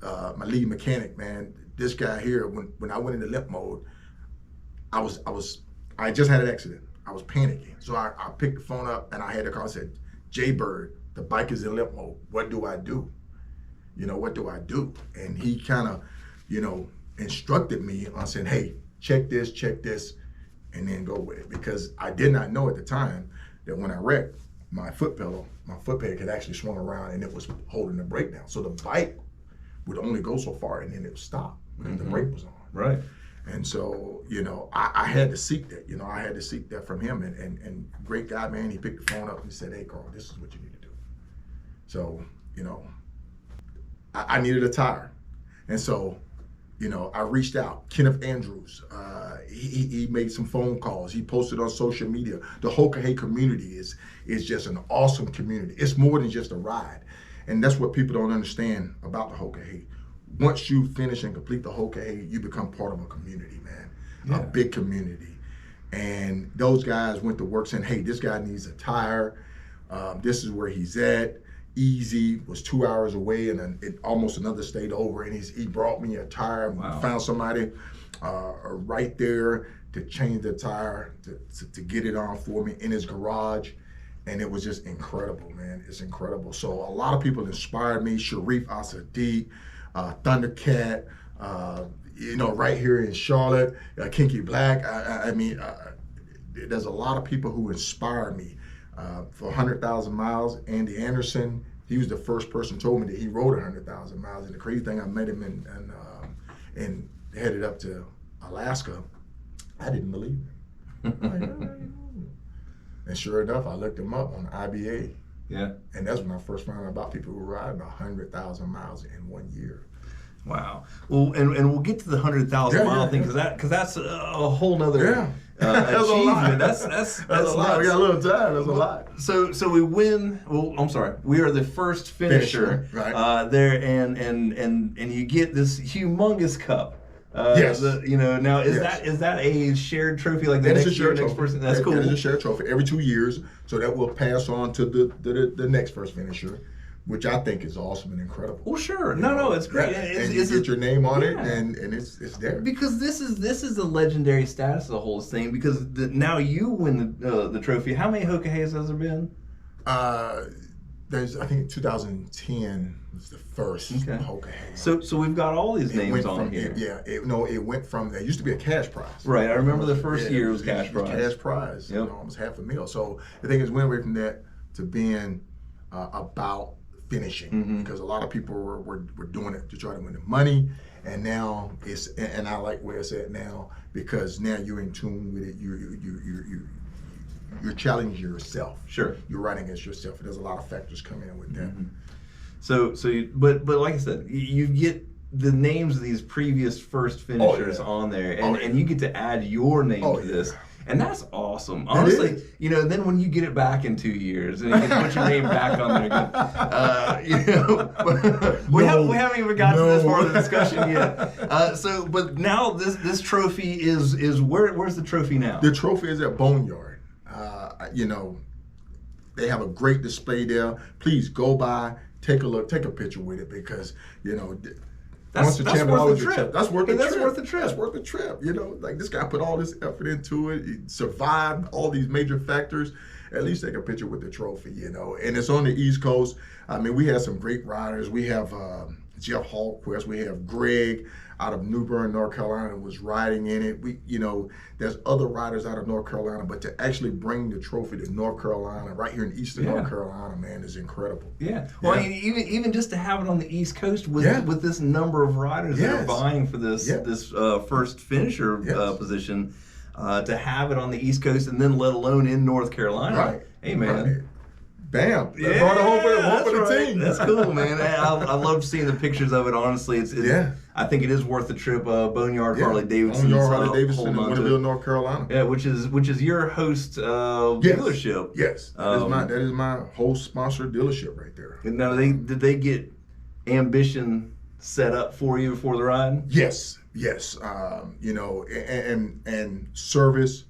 my lead mechanic, man. This guy here, when I went into limp mode, I just had an accident. I was panicking. So I picked the phone up and I had to call and said, Jay Bird, the bike is in limp mode. What do I do? What do I do? And he kind of, instructed me on saying, hey, check this, and then go with it. Because I did not know at the time that when I wrecked, my foot peg had actually swung around and it was holding the brake down. So the bike would only go so far and then it would stop because the brake was on. Right. And so, I had to seek that. I had to seek that from him. And great guy, man. He picked the phone up and said, "Hey, Carl, this is what you need to do." So, I needed a tire. And so, I reached out. Kenneth Andrews, he made some phone calls. He posted on social media. The Hoka Hey community is just an awesome community. It's more than just a ride. And that's what people don't understand about the Hoka Hey. Once you finish and complete the Hoka Hey, you become part of a community, man. A big community. And those guys went to work saying, "Hey, this guy needs a tire. This is where he's at." Easy was 2 hours away and almost another state over, and he brought me a tire. Wow. Found somebody right there to change the tire to get it on for me in his garage, and it was just incredible, man. It's incredible. So a lot of people inspired me. Sharif Asadiq, Thundercat, right here in Charlotte, Kinky Black. I mean, there's a lot of people who inspire me. For 100,000 miles, Andy Anderson, he was the first person who told me that he rode 100,000 miles. And the crazy thing, I met him and headed up to Alaska. I didn't believe him. And sure enough, I looked him up on IBA. Yeah. And that's when I first found out about people who ride 100,000 miles in 1 year. Wow. Well, and we'll get to the 100,000 mile thing because that's a whole nother achievement. That's a lot. We got a little time. That's a lot. So we win. Well, I'm sorry. We are the first finisher right. there, and you get this humongous cup. Yes. Now is that a shared trophy like the next person? That's cool. That is a shared trophy every 2 years, so that will pass on to the next first finisher, which I think is awesome and incredible. Well, sure. No, it's great. And you get your name on it, and it's there. Because this is the legendary status of the whole thing. Because now you win the trophy. How many Hoka Heys has there been? I think 2010 was the first Hoka Hey. So we've got all these names on here. It went from, there used to be a cash prize. Right, I remember the first year was cash prize. Cash prize, almost $500,000. So the thing is, went away from that to being about finishing, because a lot of people were doing it to try to win the money, and now and I like where it's at now, because now you're in tune with it. You're challenging yourself. Sure. You're running against yourself. There's a lot of factors coming in with that. But like I said, you get the names of these previous first finishers on there, and you get to add your name to this. And that's awesome. Honestly, then when you get it back in 2 years and you can put your name back on there again, we haven't even gotten to this part of the discussion yet. But now this trophy is where's the trophy now? The trophy is at Boneyard. They have a great display there. Please go by, take a look, take a picture with it, because That's worth the trip. That's worth the trip. Like, this guy put all this effort into it. He survived all these major factors. At least take a picture with the trophy, And it's on the East Coast. I mean, we have some great riders. We have Jeff Hallquist. We have Greg out of New Bern, North Carolina, was riding in it. There's other riders out of North Carolina, but to actually bring the trophy to North Carolina, right here in Eastern North Carolina, man, is incredible. Yeah. Well, I mean, even just to have it on the East Coast with this number of riders that are vying for this first finisher position, to have it on the East Coast, and then let alone in North Carolina. Right. Hey, man. Right. Bam! That's part of the team. That's cool, man. I love seeing the pictures of it. Honestly, I think it is worth the trip. Boneyard Harley Davidson. Boneyard Harley Davidson in Winterville, North Carolina. Yeah, which is your host dealership. Yes, that is my host sponsored dealership right there. Now, did they get ambition set up for you before the ride? Yes. And service.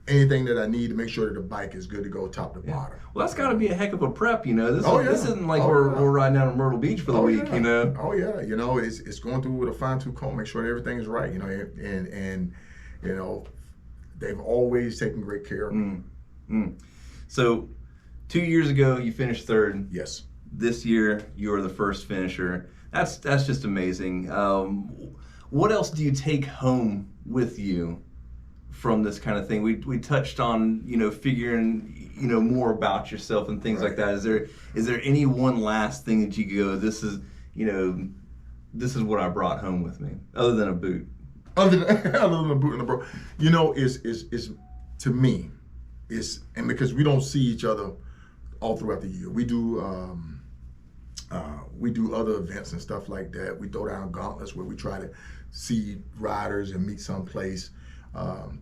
Anything that I need to make sure that the bike is good to go top to bottom. Well, that's got to be a heck of a prep, This isn't like we're riding down to Myrtle Beach for the week, Oh yeah, it's going through with a fine-tooth comb, make sure that everything is right, and they've always taken great care of me. So, 2 years ago you finished third. Yes. This year you are the first finisher. That's just amazing. What else do you take home with you from this kind of thing? We touched on figuring more about yourself and things like that. Is there any one last thing that you go, this is what I brought home with me, other than a boot? other than the boot and the bro, you know, is to me, and because we don't see each other all throughout the year, we do other events and stuff like that. We throw down gauntlets where we try to see riders and meet someplace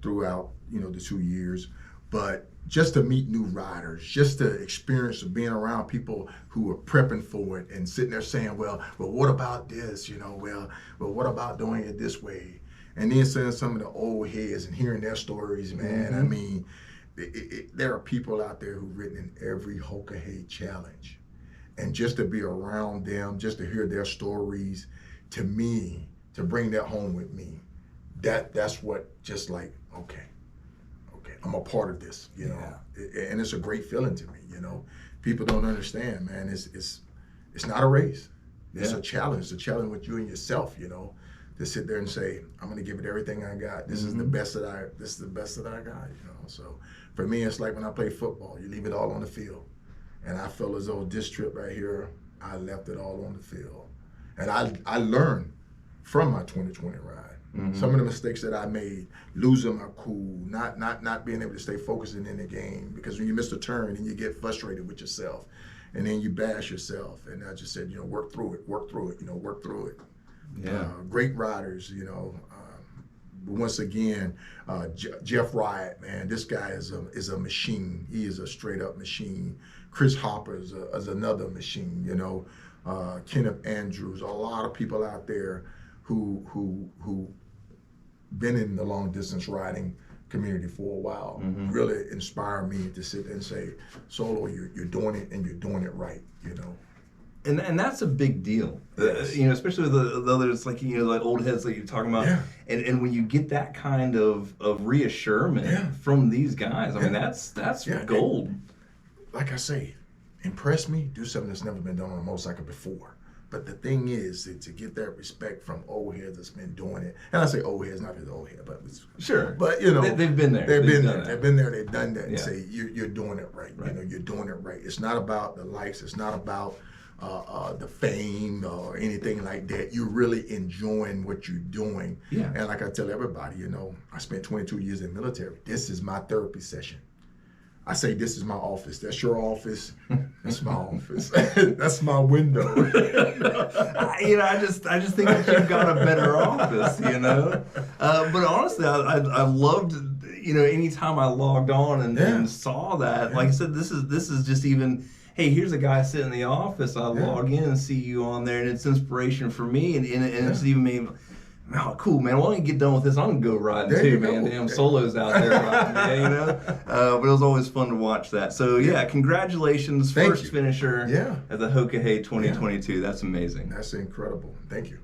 throughout, you know, the 2 years. But just to meet new riders, just to experience of being around people who are prepping for it and sitting there saying, well, what about this? You know, well, what about doing it this way? And then seeing some of the old heads and hearing their stories, man. I mean, there are people out there who've written in every Hoka Hey challenge. And just to be around them, just to hear their stories, to me, to bring that home with me, that's what just like, okay, I'm a part of this, you know, and it's a great feeling to me, you know. People don't understand, man. It's not a race. It's a challenge. It's a challenge with you and yourself, you know, to sit there and say, I'm gonna give it everything I got. This is the best that I got, you know. So for me, it's like when I play football, you leave it all on the field. And I feel as though this trip right here, I left it all on the field. And I learned from my 2020 ride. Some of the mistakes that I made, losing my cool, not being able to stay focused in the game, because when you miss a turn and you get frustrated with yourself, and then you bash yourself. And I just said, you know, work through it, you know, work through it. Yeah. Great riders, you know. Once again, Jeff Wright, man, this guy is a machine. He is a straight up machine. Chris Hopper is another machine, you know. Kenneth Andrews, a lot of people out there who been in the long distance riding community for a while, really inspire me to sit and say, Solo, you're doing it and you're doing it right, you know. And that's a big deal, you know, especially with the others, like, you know, like old heads that you're talking about. And when you get that kind of reassurance from these guys, I mean, that's gold. And, like I say, impress me, do something that's never been done on a motorcycle before. But the thing is, to get that respect from old heads that's been doing it, and I say old heads, not just old head, but but you know, they've been there. They've been there. They've done that, and say you're doing it right. You know, you're doing it right. It's not about the likes. It's not about the fame or anything like that. You're really enjoying what you're doing. And like I tell everybody, you know, I spent 22 years in the military. This is my therapy session. I say, this is my office. That's your office. That's my office. That's my window. You know, I just think that you've got a better office, you know. But honestly, I loved, you know, anytime I logged on and saw that. Like I said, this is just even, hey, here's a guy sitting in the office. I log in and see you on there, and it's inspiration for me, and it's even made. Oh, cool, man. Well, I can get done with this. I'm going to go riding too, man. Damn, Solo's out there riding, you know? But it was always fun to watch that. So, congratulations. First finisher at the Hoka Hey 2022. That's amazing. That's incredible. Thank you.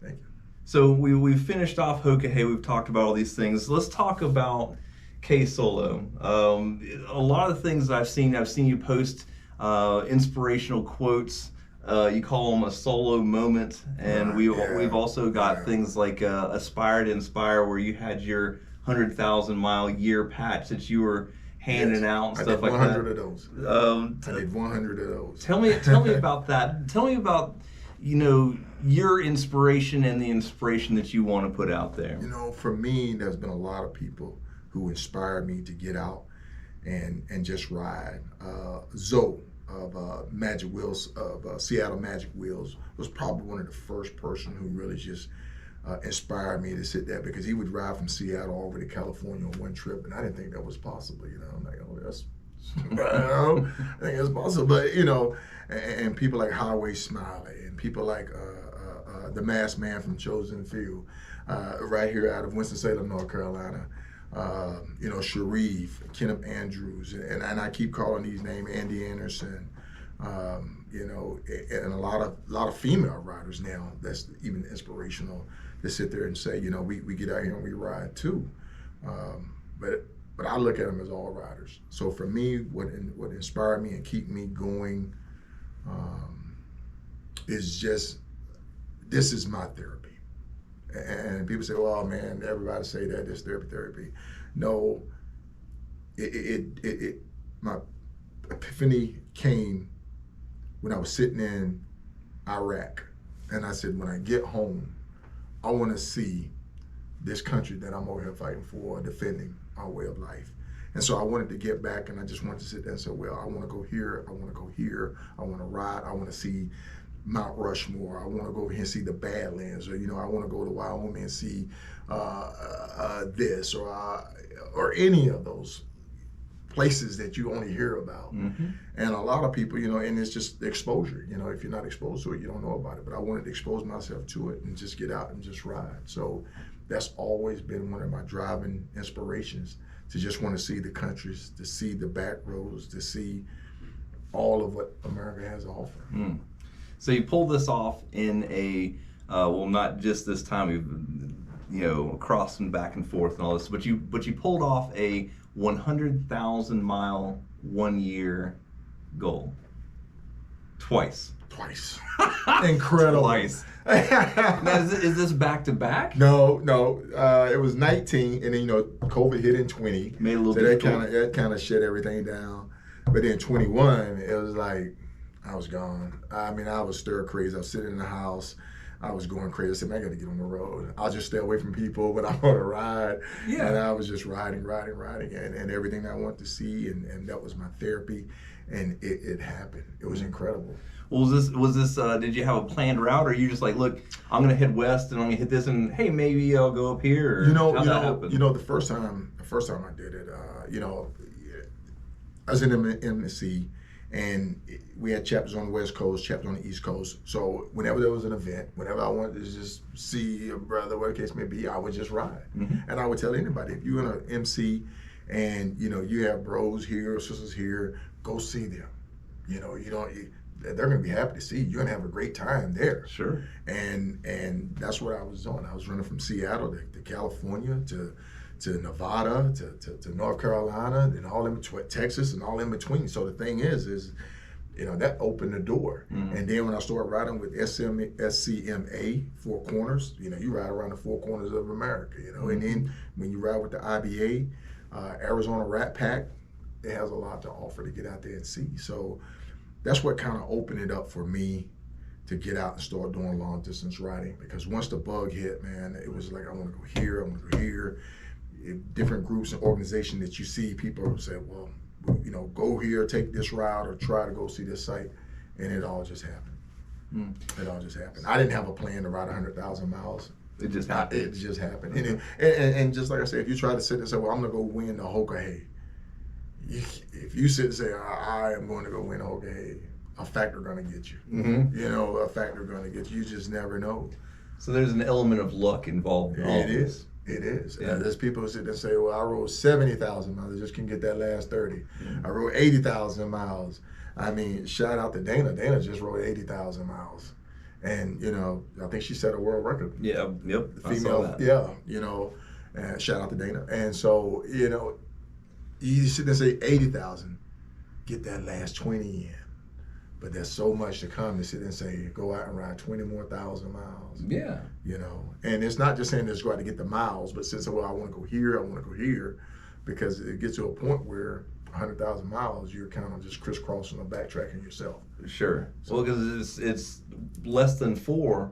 Thank you. So, we've finished off Hoka Hey. We've talked about all these things. Let's talk about KSolo. A lot of things I've seen you post inspirational quotes. You call them a solo moment, and we've also got things like Aspire to Inspire, where you had your 100,000 mile year patch that you were handing out and stuff like that. I did 100 of those. I did 100 of those. Tell me about that. Tell me about, you know, your inspiration and the inspiration that you want to put out there. You know, for me, there's been a lot of people who inspired me to get out and just ride. Zoe of Magic Wheels, of Seattle Magic Wheels, was probably one of the first person who really just inspired me to sit there, because he would ride from Seattle over to California on one trip, and I didn't think that was possible, you know. I'm like, oh, that's, I think that's possible, but, you know, and people like Highway Smiley, and people like the Masked Man from Chosen Few, right here out of Winston-Salem, North Carolina. You know, Sharif, Kenneth Andrews, and I keep calling these names, Andy Anderson, you know, and a lot of female riders now. That's even inspirational to sit there and say, you know, we get out here and we ride too. But I look at them as all riders. So for me, what inspired me and keep me going is just, this is my therapy. And people say, "Well, man, everybody say that this therapy." No, my epiphany came when I was sitting in Iraq, and I said, when I get home, I want to see this country that I'm over here fighting for, defending our way of life. And so I wanted to get back, and I just wanted to sit there and say, well, I want to go here, I want to go here, I want to ride, I want to see Mount Rushmore, I want to go over here and see the Badlands, or I want to go to Wyoming and see this, or any of those places that you only hear about. And a lot of people, and it's just exposure. If you're not exposed to it, you don't know about it. But I wanted to expose myself to it and just get out and just ride. So that's always been one of my driving inspirations, to just want to see the countries, to see the back roads, to see all of what America has to offer. So you pulled this off in a, well, not just this time, crossing back and forth and all this, but you pulled off a 100,000 mile 1 year goal. Twice. Incredible. Twice. Now, is this back to back? No. It was 19, and then COVID hit in 20. Made a little so bit. That kind of shut everything down. But then 21, it was like I was gone. I mean, I was stir crazy. I was sitting in the house. I was going crazy. I said, man, I got to get on the road. I'll just stay away from people, but I want to ride. Yeah. And I was just riding, and everything I wanted to see, and that was my therapy. And it happened. It was incredible. Well, was this? Did you have a planned route, or you just like, look, I'm gonna head west and I'm gonna hit this, and hey, maybe I'll go up here? Or how'd that happen? The first time I did it, I was in MSC, and we had chapters on the West Coast, chapters on the East Coast. So whenever there was an event, whenever I wanted to just see a brother, whatever the case may be, I would just ride. And I would tell anybody, if you're in an MC and you have bros here or sisters here, go see them. They're going to be happy to see you. You're going to have a great time there. Sure. And that's what I was doing. I was running from Seattle to California to Nevada to North Carolina and all in between, Texas and all in between. So the thing is that opened the door. And then when I started riding with SCMA, Four Corners, you ride around the four corners of America, and then when you ride with the IBA, Arizona Rat Pack, it has a lot to offer to get out there and see. So that's what kind of opened it up for me to get out and start doing long distance riding, because once the bug hit, man, it was like, I want to go here, I want to go here. Different groups and organizations that you see, people say, well, go here, take this route, or try to go see this site, and it all just happened. It all just happened. I didn't have a plan to ride 100,000 miles. It just happened. It just happened. And just like I said, if you try to sit and say, well, I'm going to go win the Hoka Hey, if you sit and say, I am going to go win the Hoka Hey, a factor going to get you. A factor going to get you. You just never know. So there's an element of luck involved in all this. It is. Yeah. There's people who sit there and say, well, I rode 70,000 miles. I just can get that last 30. I rode 80,000 miles. I mean, shout out to Dana. Dana just rode 80,000 miles. And, I think she set a world record. Yeah, yep. Female, I saw that. Yeah, and shout out to Dana. And so, you sit there and say 80,000, get that last 20 in. But there's so much to come to sit there and say, go out and ride 20 more thousand miles. Yeah. And it's not just saying just go out to get the miles, but since, well, I want to go here, because it gets to a point where 100,000 miles, you're kind of just crisscrossing or backtracking yourself. Sure. So, well, because it's less than 4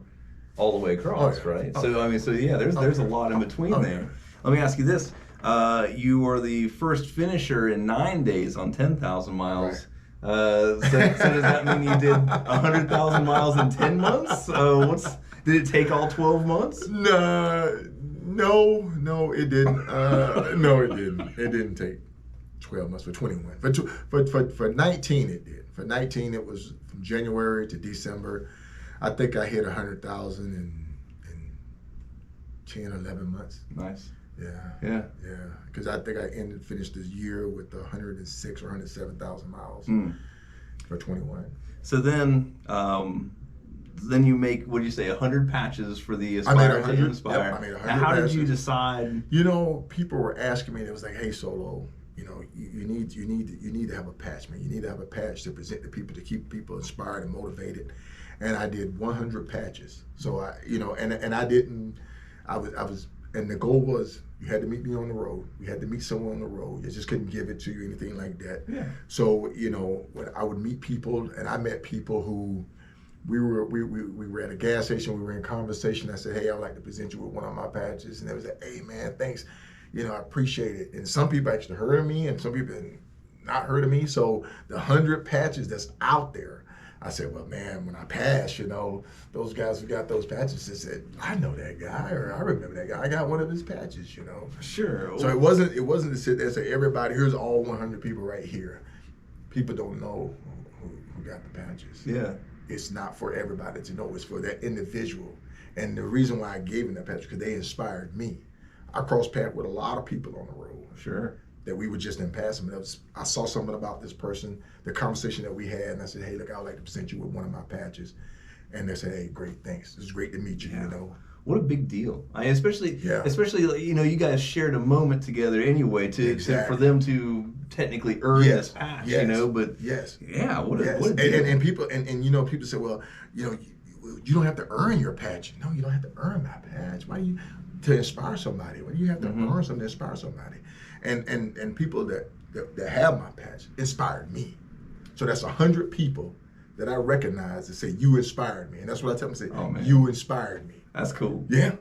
all the way across, right? So there's a lot in between there. Let me ask you this: you were the first finisher in 9 days on 10,000 miles. Right. So does that mean you did 100,000 miles in 10 months? Did it take all 12 months? No, it didn't. No, it didn't. It didn't take 12 months for 21. For 19, it did. For 19, it was from January to December. I think I hit 100,000 in 10, 11 months. Nice. Yeah. Because I think I finished this year with 106 or 107,000 miles for 21. So then you make, what do you say, 100 patches for the Aspire to Inspire. Yep, I made 100 Now, how patches. did you decide? People were asking me. It was like, hey, Solo, you need to have a patch, man. You need to have a patch to present to people, to keep people inspired and motivated. And I did 100 patches. So and the goal was, you had to meet me on the road. You had to meet someone on the road. You just couldn't give it to you, anything like that. Yeah. So, when I would meet people, and I met people who we were at a gas station. We were in conversation. I said, hey, I'd like to present you with one of my patches. And they was like, hey, man, thanks. You know, I appreciate it. And some people actually heard of me, and some people not heard of me. So the 100 patches that's out there, I said, well, man, when I pass, you know, those guys who got those patches, they said, I know that guy, or I remember that guy. I got one of his patches, you know. Sure. So it wasn't to sit there and say, everybody, here's all 100 people right here. People don't know who got the patches. Yeah. It's not for everybody to know. It's for that individual. And the reason why I gave them that patch, because they inspired me. I crossed paths with a lot of people on the road. Sure. That we were just in passing. I saw something about this person, the conversation that we had, and I said, hey, look, I would like to present you with one of my patches. And they said, hey, great, thanks. It's great to meet you, you know. What a big deal. Especially, you know, you guys shared a moment together anyway for them to technically earn this patch, you know, but what a deal. And people, and you know, people say, well, you know, you don't have to earn your patch. No, you don't have to earn my patch. Why you, to inspire somebody? When you have to earn something to inspire somebody. And people that have my patch inspired me. So that's 100 people that I recognize that say, you inspired me. And that's what I tell them, say, you inspired me. That's cool. Yeah.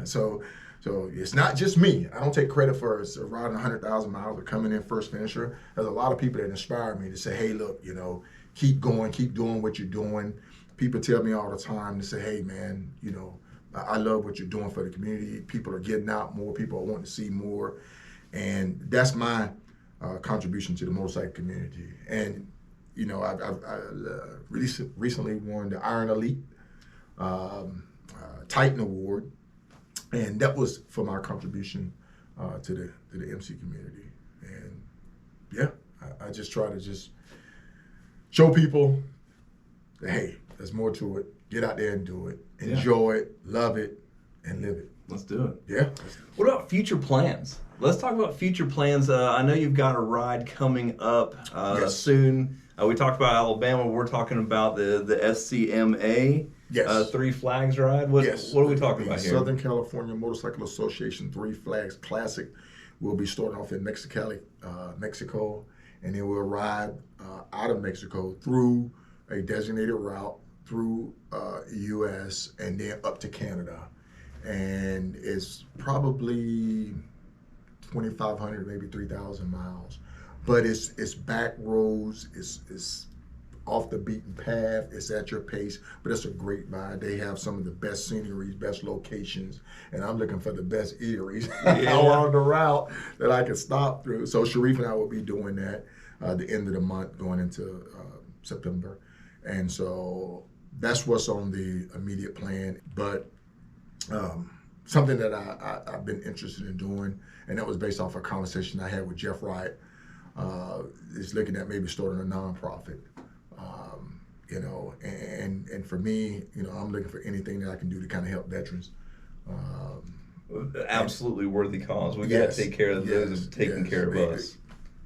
So it's not just me. I don't take credit for riding 100,000 miles or coming in first finisher. There's a lot of people that inspire me to say, hey, look, you know, keep going, keep doing what you're doing. People tell me all the time to say, hey, man, you know, I love what you're doing for the community. People are getting out more. People are wanting to see more. And that's my contribution to the motorcycle community. And, you know, I recently won the Iron Elite Titan Award. And that was for my contribution to the MC community. And, yeah, I just try to just show people that, hey, there's more to it. Get out there and do it. Enjoy it, love it, and live it. Let's do it. Yeah. What about future plans? Let's talk about future plans. I know you've got a ride coming up soon. We talked about Alabama. We're talking about the SCMA 3 Flags ride. What are we talking about here? Southern California Motorcycle Association 3 Flags Classic. We'll be starting off in Mexicali, Mexico, and then we'll ride out of Mexico through a designated route through U.S. and then up to Canada. And it's probably 2,500, maybe 3,000 miles. But it's back roads, it's off the beaten path, it's at your pace, but it's a great ride. They have some of the best sceneries, best locations, and I'm looking for the best eateries along the route that I can stop through. So Sharif and I will be doing that the end of the month going into September. And so that's what's on the immediate plan. But something that I've been interested in doing, and that was based off a conversation I had with Jeff Wright, is looking at maybe starting a nonprofit. You know, and for me, you know, I'm looking for anything that I can do to kind of help veterans. Absolutely worthy cause. We got to take care of those who've taken care of us.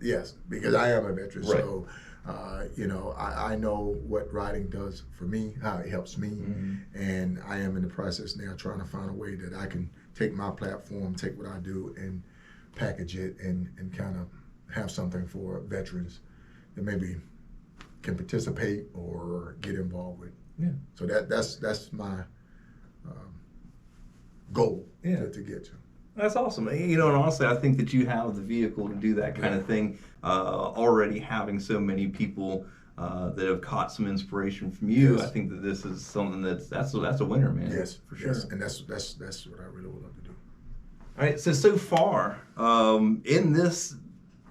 Yes, because I am a veteran, right. So you know, I know what riding does for me, how it helps me, and I am in the process now trying to find a way that I can take my platform, take what I do, and package it and kind of have something for veterans that maybe can participate or get involved with. Yeah. So that's my goal to get to. That's awesome. You know, and honestly, I think that you have the vehicle to do that kind of thing. Already having so many people that have caught some inspiration from you, I think that this is something that's a winner, man. Yes, for sure. Yes. And that's what I really would love to do. All right. So far in this,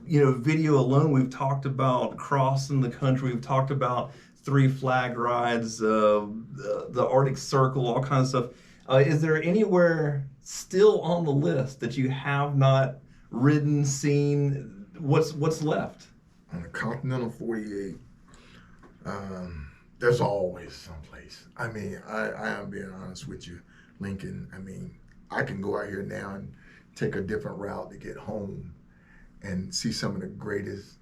you know, video alone, we've talked about crossing the country. We've talked about 3 flag rides, the Arctic Circle, all kinds of stuff. Is there anywhere still on the list that you have not ridden, seen? What's left? On the Continental 48, there's always someplace. I mean, I am being honest with you, Lincoln. I mean, I can go out here now and take a different route to get home and see some of the greatest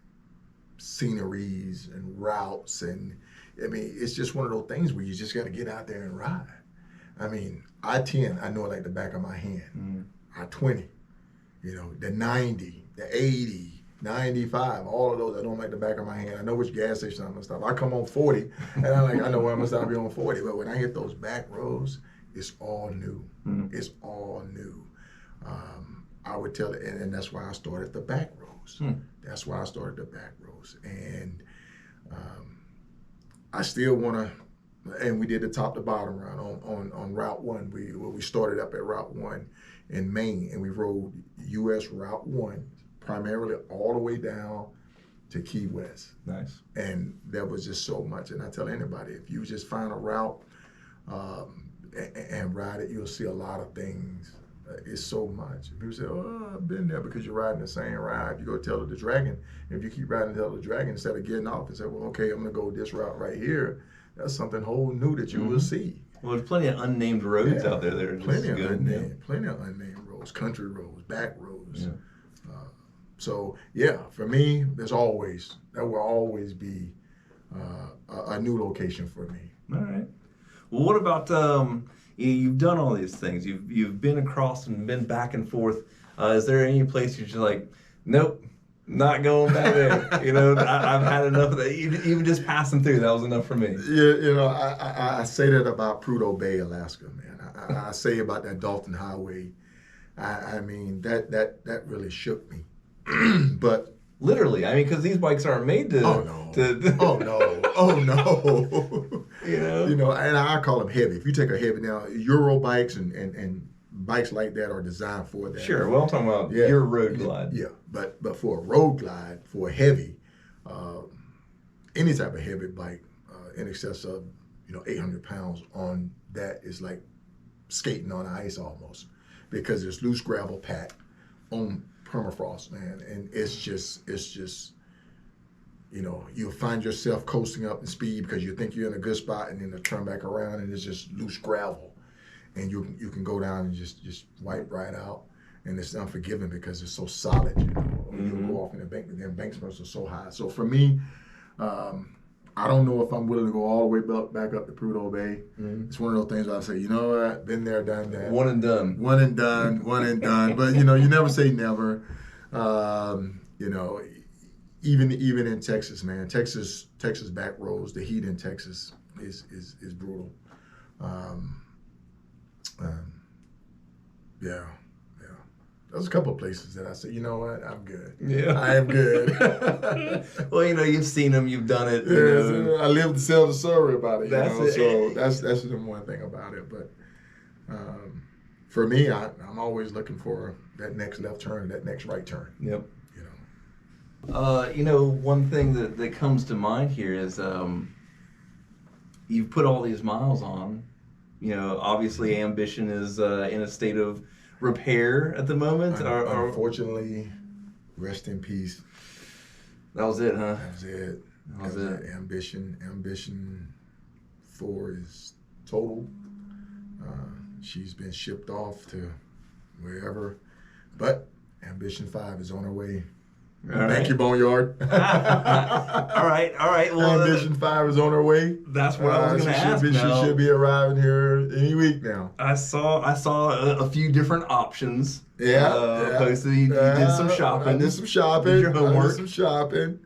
sceneries and routes. And I mean, it's just one of those things where you just got to get out there and ride. I mean, I-10, I know it like the back of my hand. I-20, you know, the 90, the 80, 95, all of those. I know them like the back of my hand. I know which gas station I'm gonna stop. I come on 40, and I know where I'm gonna stop on 40. But when I hit those back roads, it's all new. It's all new. I would tell it, and that's why I started the back roads. That's why I started the back roads, and I still want to. And we did the top to bottom round on Route 1. We started up at Route 1 in Maine, and we rode U.S. Route 1 primarily all the way down to Key West. Nice. And that was just so much. And I tell anybody, if you just find a route and ride it, you'll see a lot of things. It's so much. People say, oh, I've been there, because you're riding the same ride. You go tell the dragon. If you keep riding tell the dragon, instead of getting off and say, well, okay, I'm going to go this route right here, that's something whole new that you will see. Well, there's plenty of unnamed roads out there that are plenty just of good. unnamed, plenty of unnamed roads, country roads, back roads. Yeah. So yeah, for me, there will always be a new location for me. All right. Well, what about you've done all these things. You've been across and been back and forth. Is there any place you're just like, nope, not going back there? You know, I've had enough of that. Even just passing through, that was enough for me. Yeah, you know, I say that about Prudhoe Bay, Alaska, man. I say about that Dalton Highway. I mean, that really shook me. But literally, I mean, because these bikes aren't made to. Oh no. You know, and I call them heavy. If you take a heavy now, Euro bikes and bikes like that are designed for that. Sure. Well, I'm talking about your road glide. Yeah, but for a road glide, for a heavy, any type of heavy bike, in excess of 800 pounds on that is like skating on ice almost, because it's loose gravel packed on permafrost, man, and it's just you'll find yourself coasting up in speed because you think you're in a good spot, and then you turn back around and it's just loose gravel, and you can go down and just wipe right out, and it's unforgiving because it's so solid. You go off in the embankments are so high. So for me, I don't know if I'm willing to go all the way back up to Prudhoe Bay. It's one of those things where I say, you know what, been there, done that. One and done. But you never say never. Even in Texas, man, Texas back roads, the heat in Texas is brutal. Yeah. There's a couple of places that I say, you know what, I'm good. Yeah. I am good. Well, you've seen them, you've done it. I live to tell the story about it. That's it. So that's the one thing about it. But for me, I'm always looking for that next left turn, that next right turn. Yep. One thing that comes to mind here is you've put all these miles on. Obviously Ambition is in a state of repair at the moment. Unfortunately, rest in peace. That was it, huh? That was it. Ambition 4 is total. She's been shipped off to wherever, but Ambition 5 is on her way. Thank you, Boneyard. All right. Well, Ambition 5 is on her way. That's what I was going to ask. She should be arriving here any week now. I saw a few different options. Posted. You did some shopping. I did some shopping. Did your homework. I did some shopping.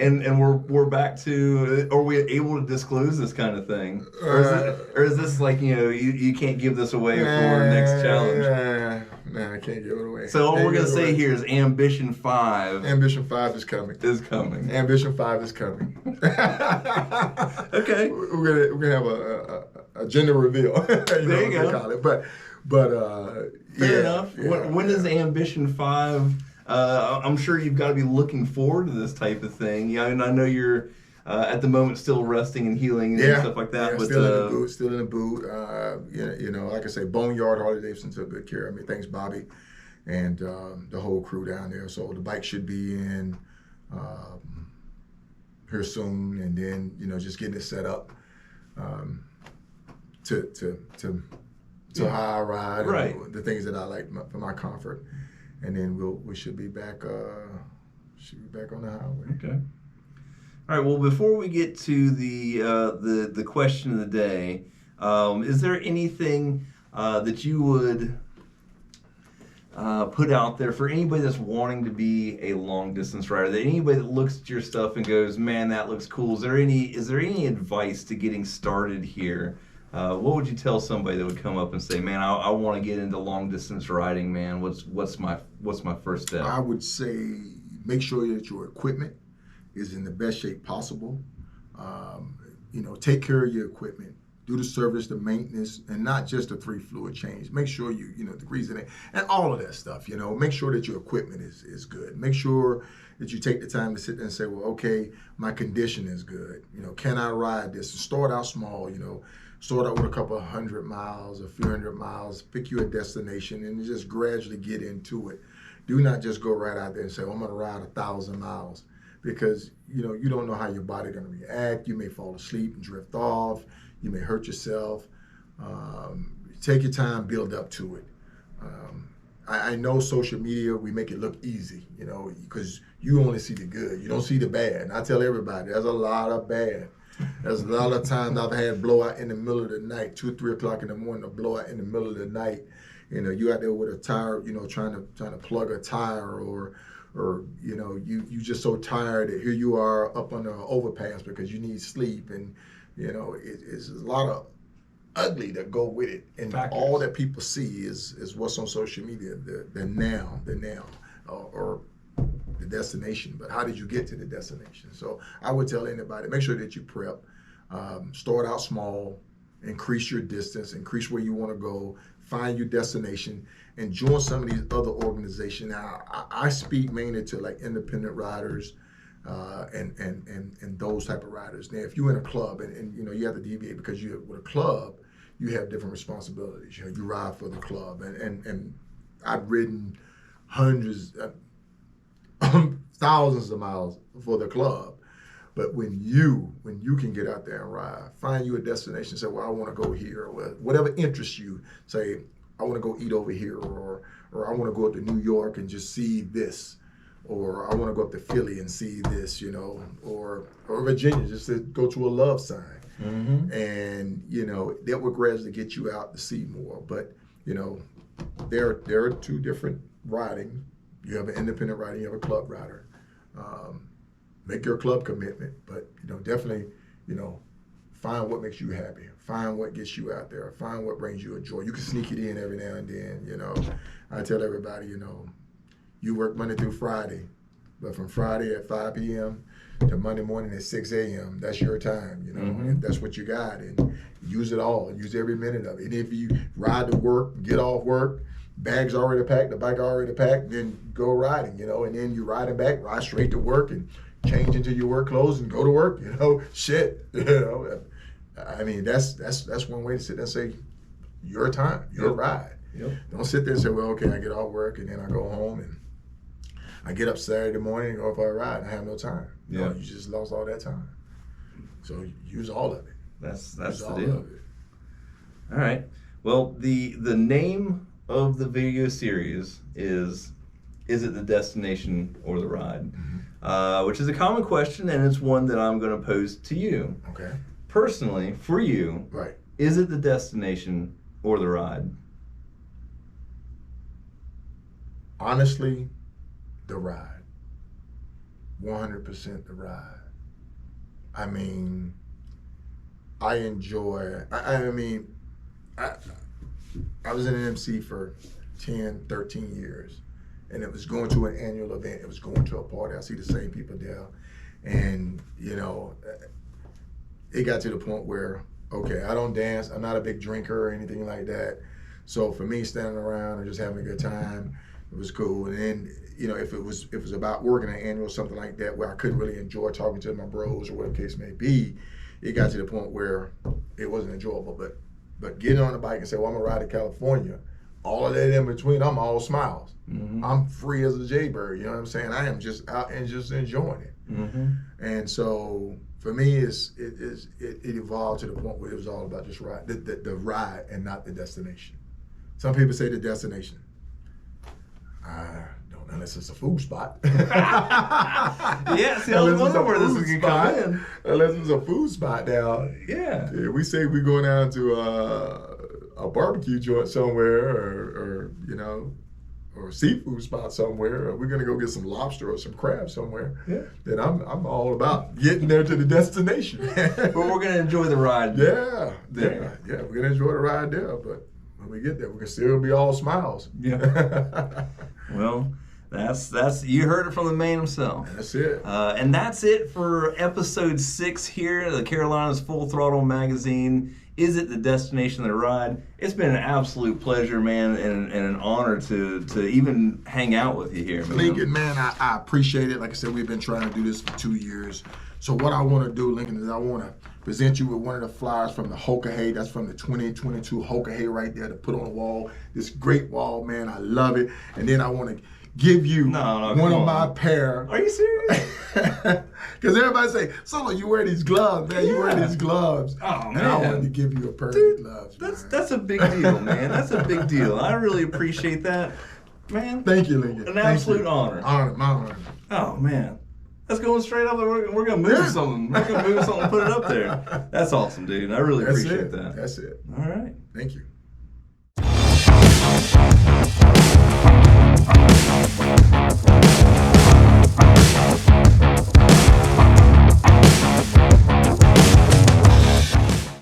And we're back to, are we able to disclose this kind of thing? Or is this like, you can't give this away for next challenge? Nah, I can't give it away. So all we're going to say here is Ambition 5. Ambition 5 is coming. Ambition 5 is coming. Okay. We're gonna have a gender reveal. There you go. Call it. But fair enough. When is Ambition 5? I'm sure you've got to be looking forward to this type of thing. And I know you're at the moment still resting and healing and stuff like that. Yeah, but still in the boot. Like I say, Boneyard, Harley Davidson took good care of me. Thanks, Bobby, and the whole crew down there. So the bike should be in here soon, and then just getting it set up to how I ride, right? And the things that I like for my comfort, and then we should be back. Should be back on the highway. Okay. All right. Well, before we get to the question of the day, is there anything that you would put out there for anybody that's wanting to be a long distance rider? That anybody that looks at your stuff and goes, "Man, that looks cool." Is there any advice to getting started here? What would you tell somebody that would come up and say, "Man, I want to get into long distance riding, man. What's my first step?" I would say make sure that your equipment is in the best shape possible. Take care of your equipment. Do the service, the maintenance, and not just the 3 fluid change. Make sure the grease in it, and all of that stuff. Make sure that your equipment is good. Make sure that you take the time to sit there and say, well, okay, my condition is good. Can I ride this? Start out small. Start out with a couple of 100 miles, a few 100 miles. Pick you a destination, and just gradually get into it. Do not just go right out there and say, well, I'm going to ride 1,000 miles, because you don't know how your body's going to react. You may fall asleep and drift off. You may hurt yourself. Take your time, build up to it. I know social media, we make it look easy, because you only see the good. You don't see the bad. And I tell everybody, there's a lot of bad. There's a lot of times I've had blowout in the middle of the night, 2 or 3 o'clock in the morning, a blowout in the middle of the night. You out there with a tire, trying to plug a tire, or you just so tired that here you are up on an overpass because you need sleep, and it's a lot of ugly that go with it, and Factors. All that people see is what's on social media, the now, or the destination. But how did you get to the destination? So I would tell anybody, make sure that you prep, start out small, increase your distance, increase where you want to go, find your destination, and join some of these other organizations. Now, I speak mainly to like independent riders, and those type of riders. Now, if you're in a club, and you have to deviate, because with a club, you have different responsibilities. You ride for the club, and I've ridden hundreds, thousands of miles for the club. But when you can get out there and ride, find you a destination, say, well, I want to go here, or whatever interests you. Say, I want to go eat over here, or I want to go up to New York and just see this, or I want to go up to Philly and see this, or Virginia, just to go to a love sign. Mm-hmm. And, that will gradually get you out to see more. But, there are 2 different riding. You have an independent rider, you have a club rider. Make your club commitment, but, definitely, find what makes you happy. Find what gets you out there. Find what brings you a joy. You can sneak it in every now and then, I tell everybody, you work Monday through Friday, but from Friday at 5 p.m. to Monday morning at 6 a.m., that's your time, Mm-hmm. If that's what you got, and use it all. Use every minute of it. And if you ride to work, get off work, bag's already packed, the bike already packed, then go riding, and then you riding back, ride straight to work, and change into your work clothes and go to work, shit, I mean, that's one way to sit there and say, your time, your ride. Yep. Don't sit there and say, well, okay, I get off work and then I go home and I get up Saturday morning and go for a ride and I have no time. Yeah. You just lost all that time. So use all of it. That's Use the all deal. of it. All right. Well, the name of the video series is it the destination or the ride? Mm-hmm. Which is a common question, and it's one that I'm going to pose to you. Okay. Personally, for you, Right. Is it the destination or the ride? Honestly, the ride. 100% the ride. I mean, I enjoy, I was in an MC for 10, 13 years, and it was going to an annual event. It was going to a party. I see the same people there. And, it got to the point where, okay, I don't dance. I'm not a big drinker or anything like that. So for me, standing around and just having a good time, it was cool. And then, if it was about working an annual, something like that, where I couldn't really enjoy talking to my bros or whatever the case may be, it got to the point where it wasn't enjoyable. But getting on the bike and say, well, I'm gonna ride to California, all of that in between, I'm all smiles. Mm-hmm. I'm free as a jaybird, you know what I'm saying? I am just out and just enjoying it. Mm-hmm. And so for me, it evolved to the point where it was all about just ride, the ride and not the destination. Some people say the destination. I don't know, unless it's a food spot. Yeah, see, I was wondering where this was going to come in. Unless it's a food spot now. Yeah. We say we're going down to a barbecue joint somewhere, or or seafood spot somewhere, or we're gonna go get some lobster or some crab somewhere, Yeah. then I'm all about getting there to the destination. But we're gonna enjoy the ride. Yeah, There. yeah, we're gonna enjoy the ride there. But when we get there, we can still be all smiles. Yeah. Well, that's you heard it from the man himself. That's it. And that's it for episode 6 here, the Carolinas Full Throttle Magazine. Is it the destination of the ride? It's been an absolute pleasure, man, and an honor to even hang out with you here, man. Lincoln, man, I appreciate it. Like I said, we've been trying to do this for 2 years. So what I want to do, Lincoln, is I want to present you with one of the flyers from the Hoka Hey. That's from the 2022 Hoka Hey right there to put on the wall. This great wall, man. I love it. And then I want to give you one of my pair. Are you serious? Because everybody say, Solo, you wear these gloves, man. You wear these gloves. Oh, man. And I wanted to give you a pair of these gloves. That's a big deal, man. That's a big deal. I really appreciate that, man. Thank you, Lincoln. An absolute honor. My honor. Oh, man. That's going straight up. We're going to move something. We're going to move something and put it up there. That's awesome, dude. I really appreciate that. That's it. All right. Thank you.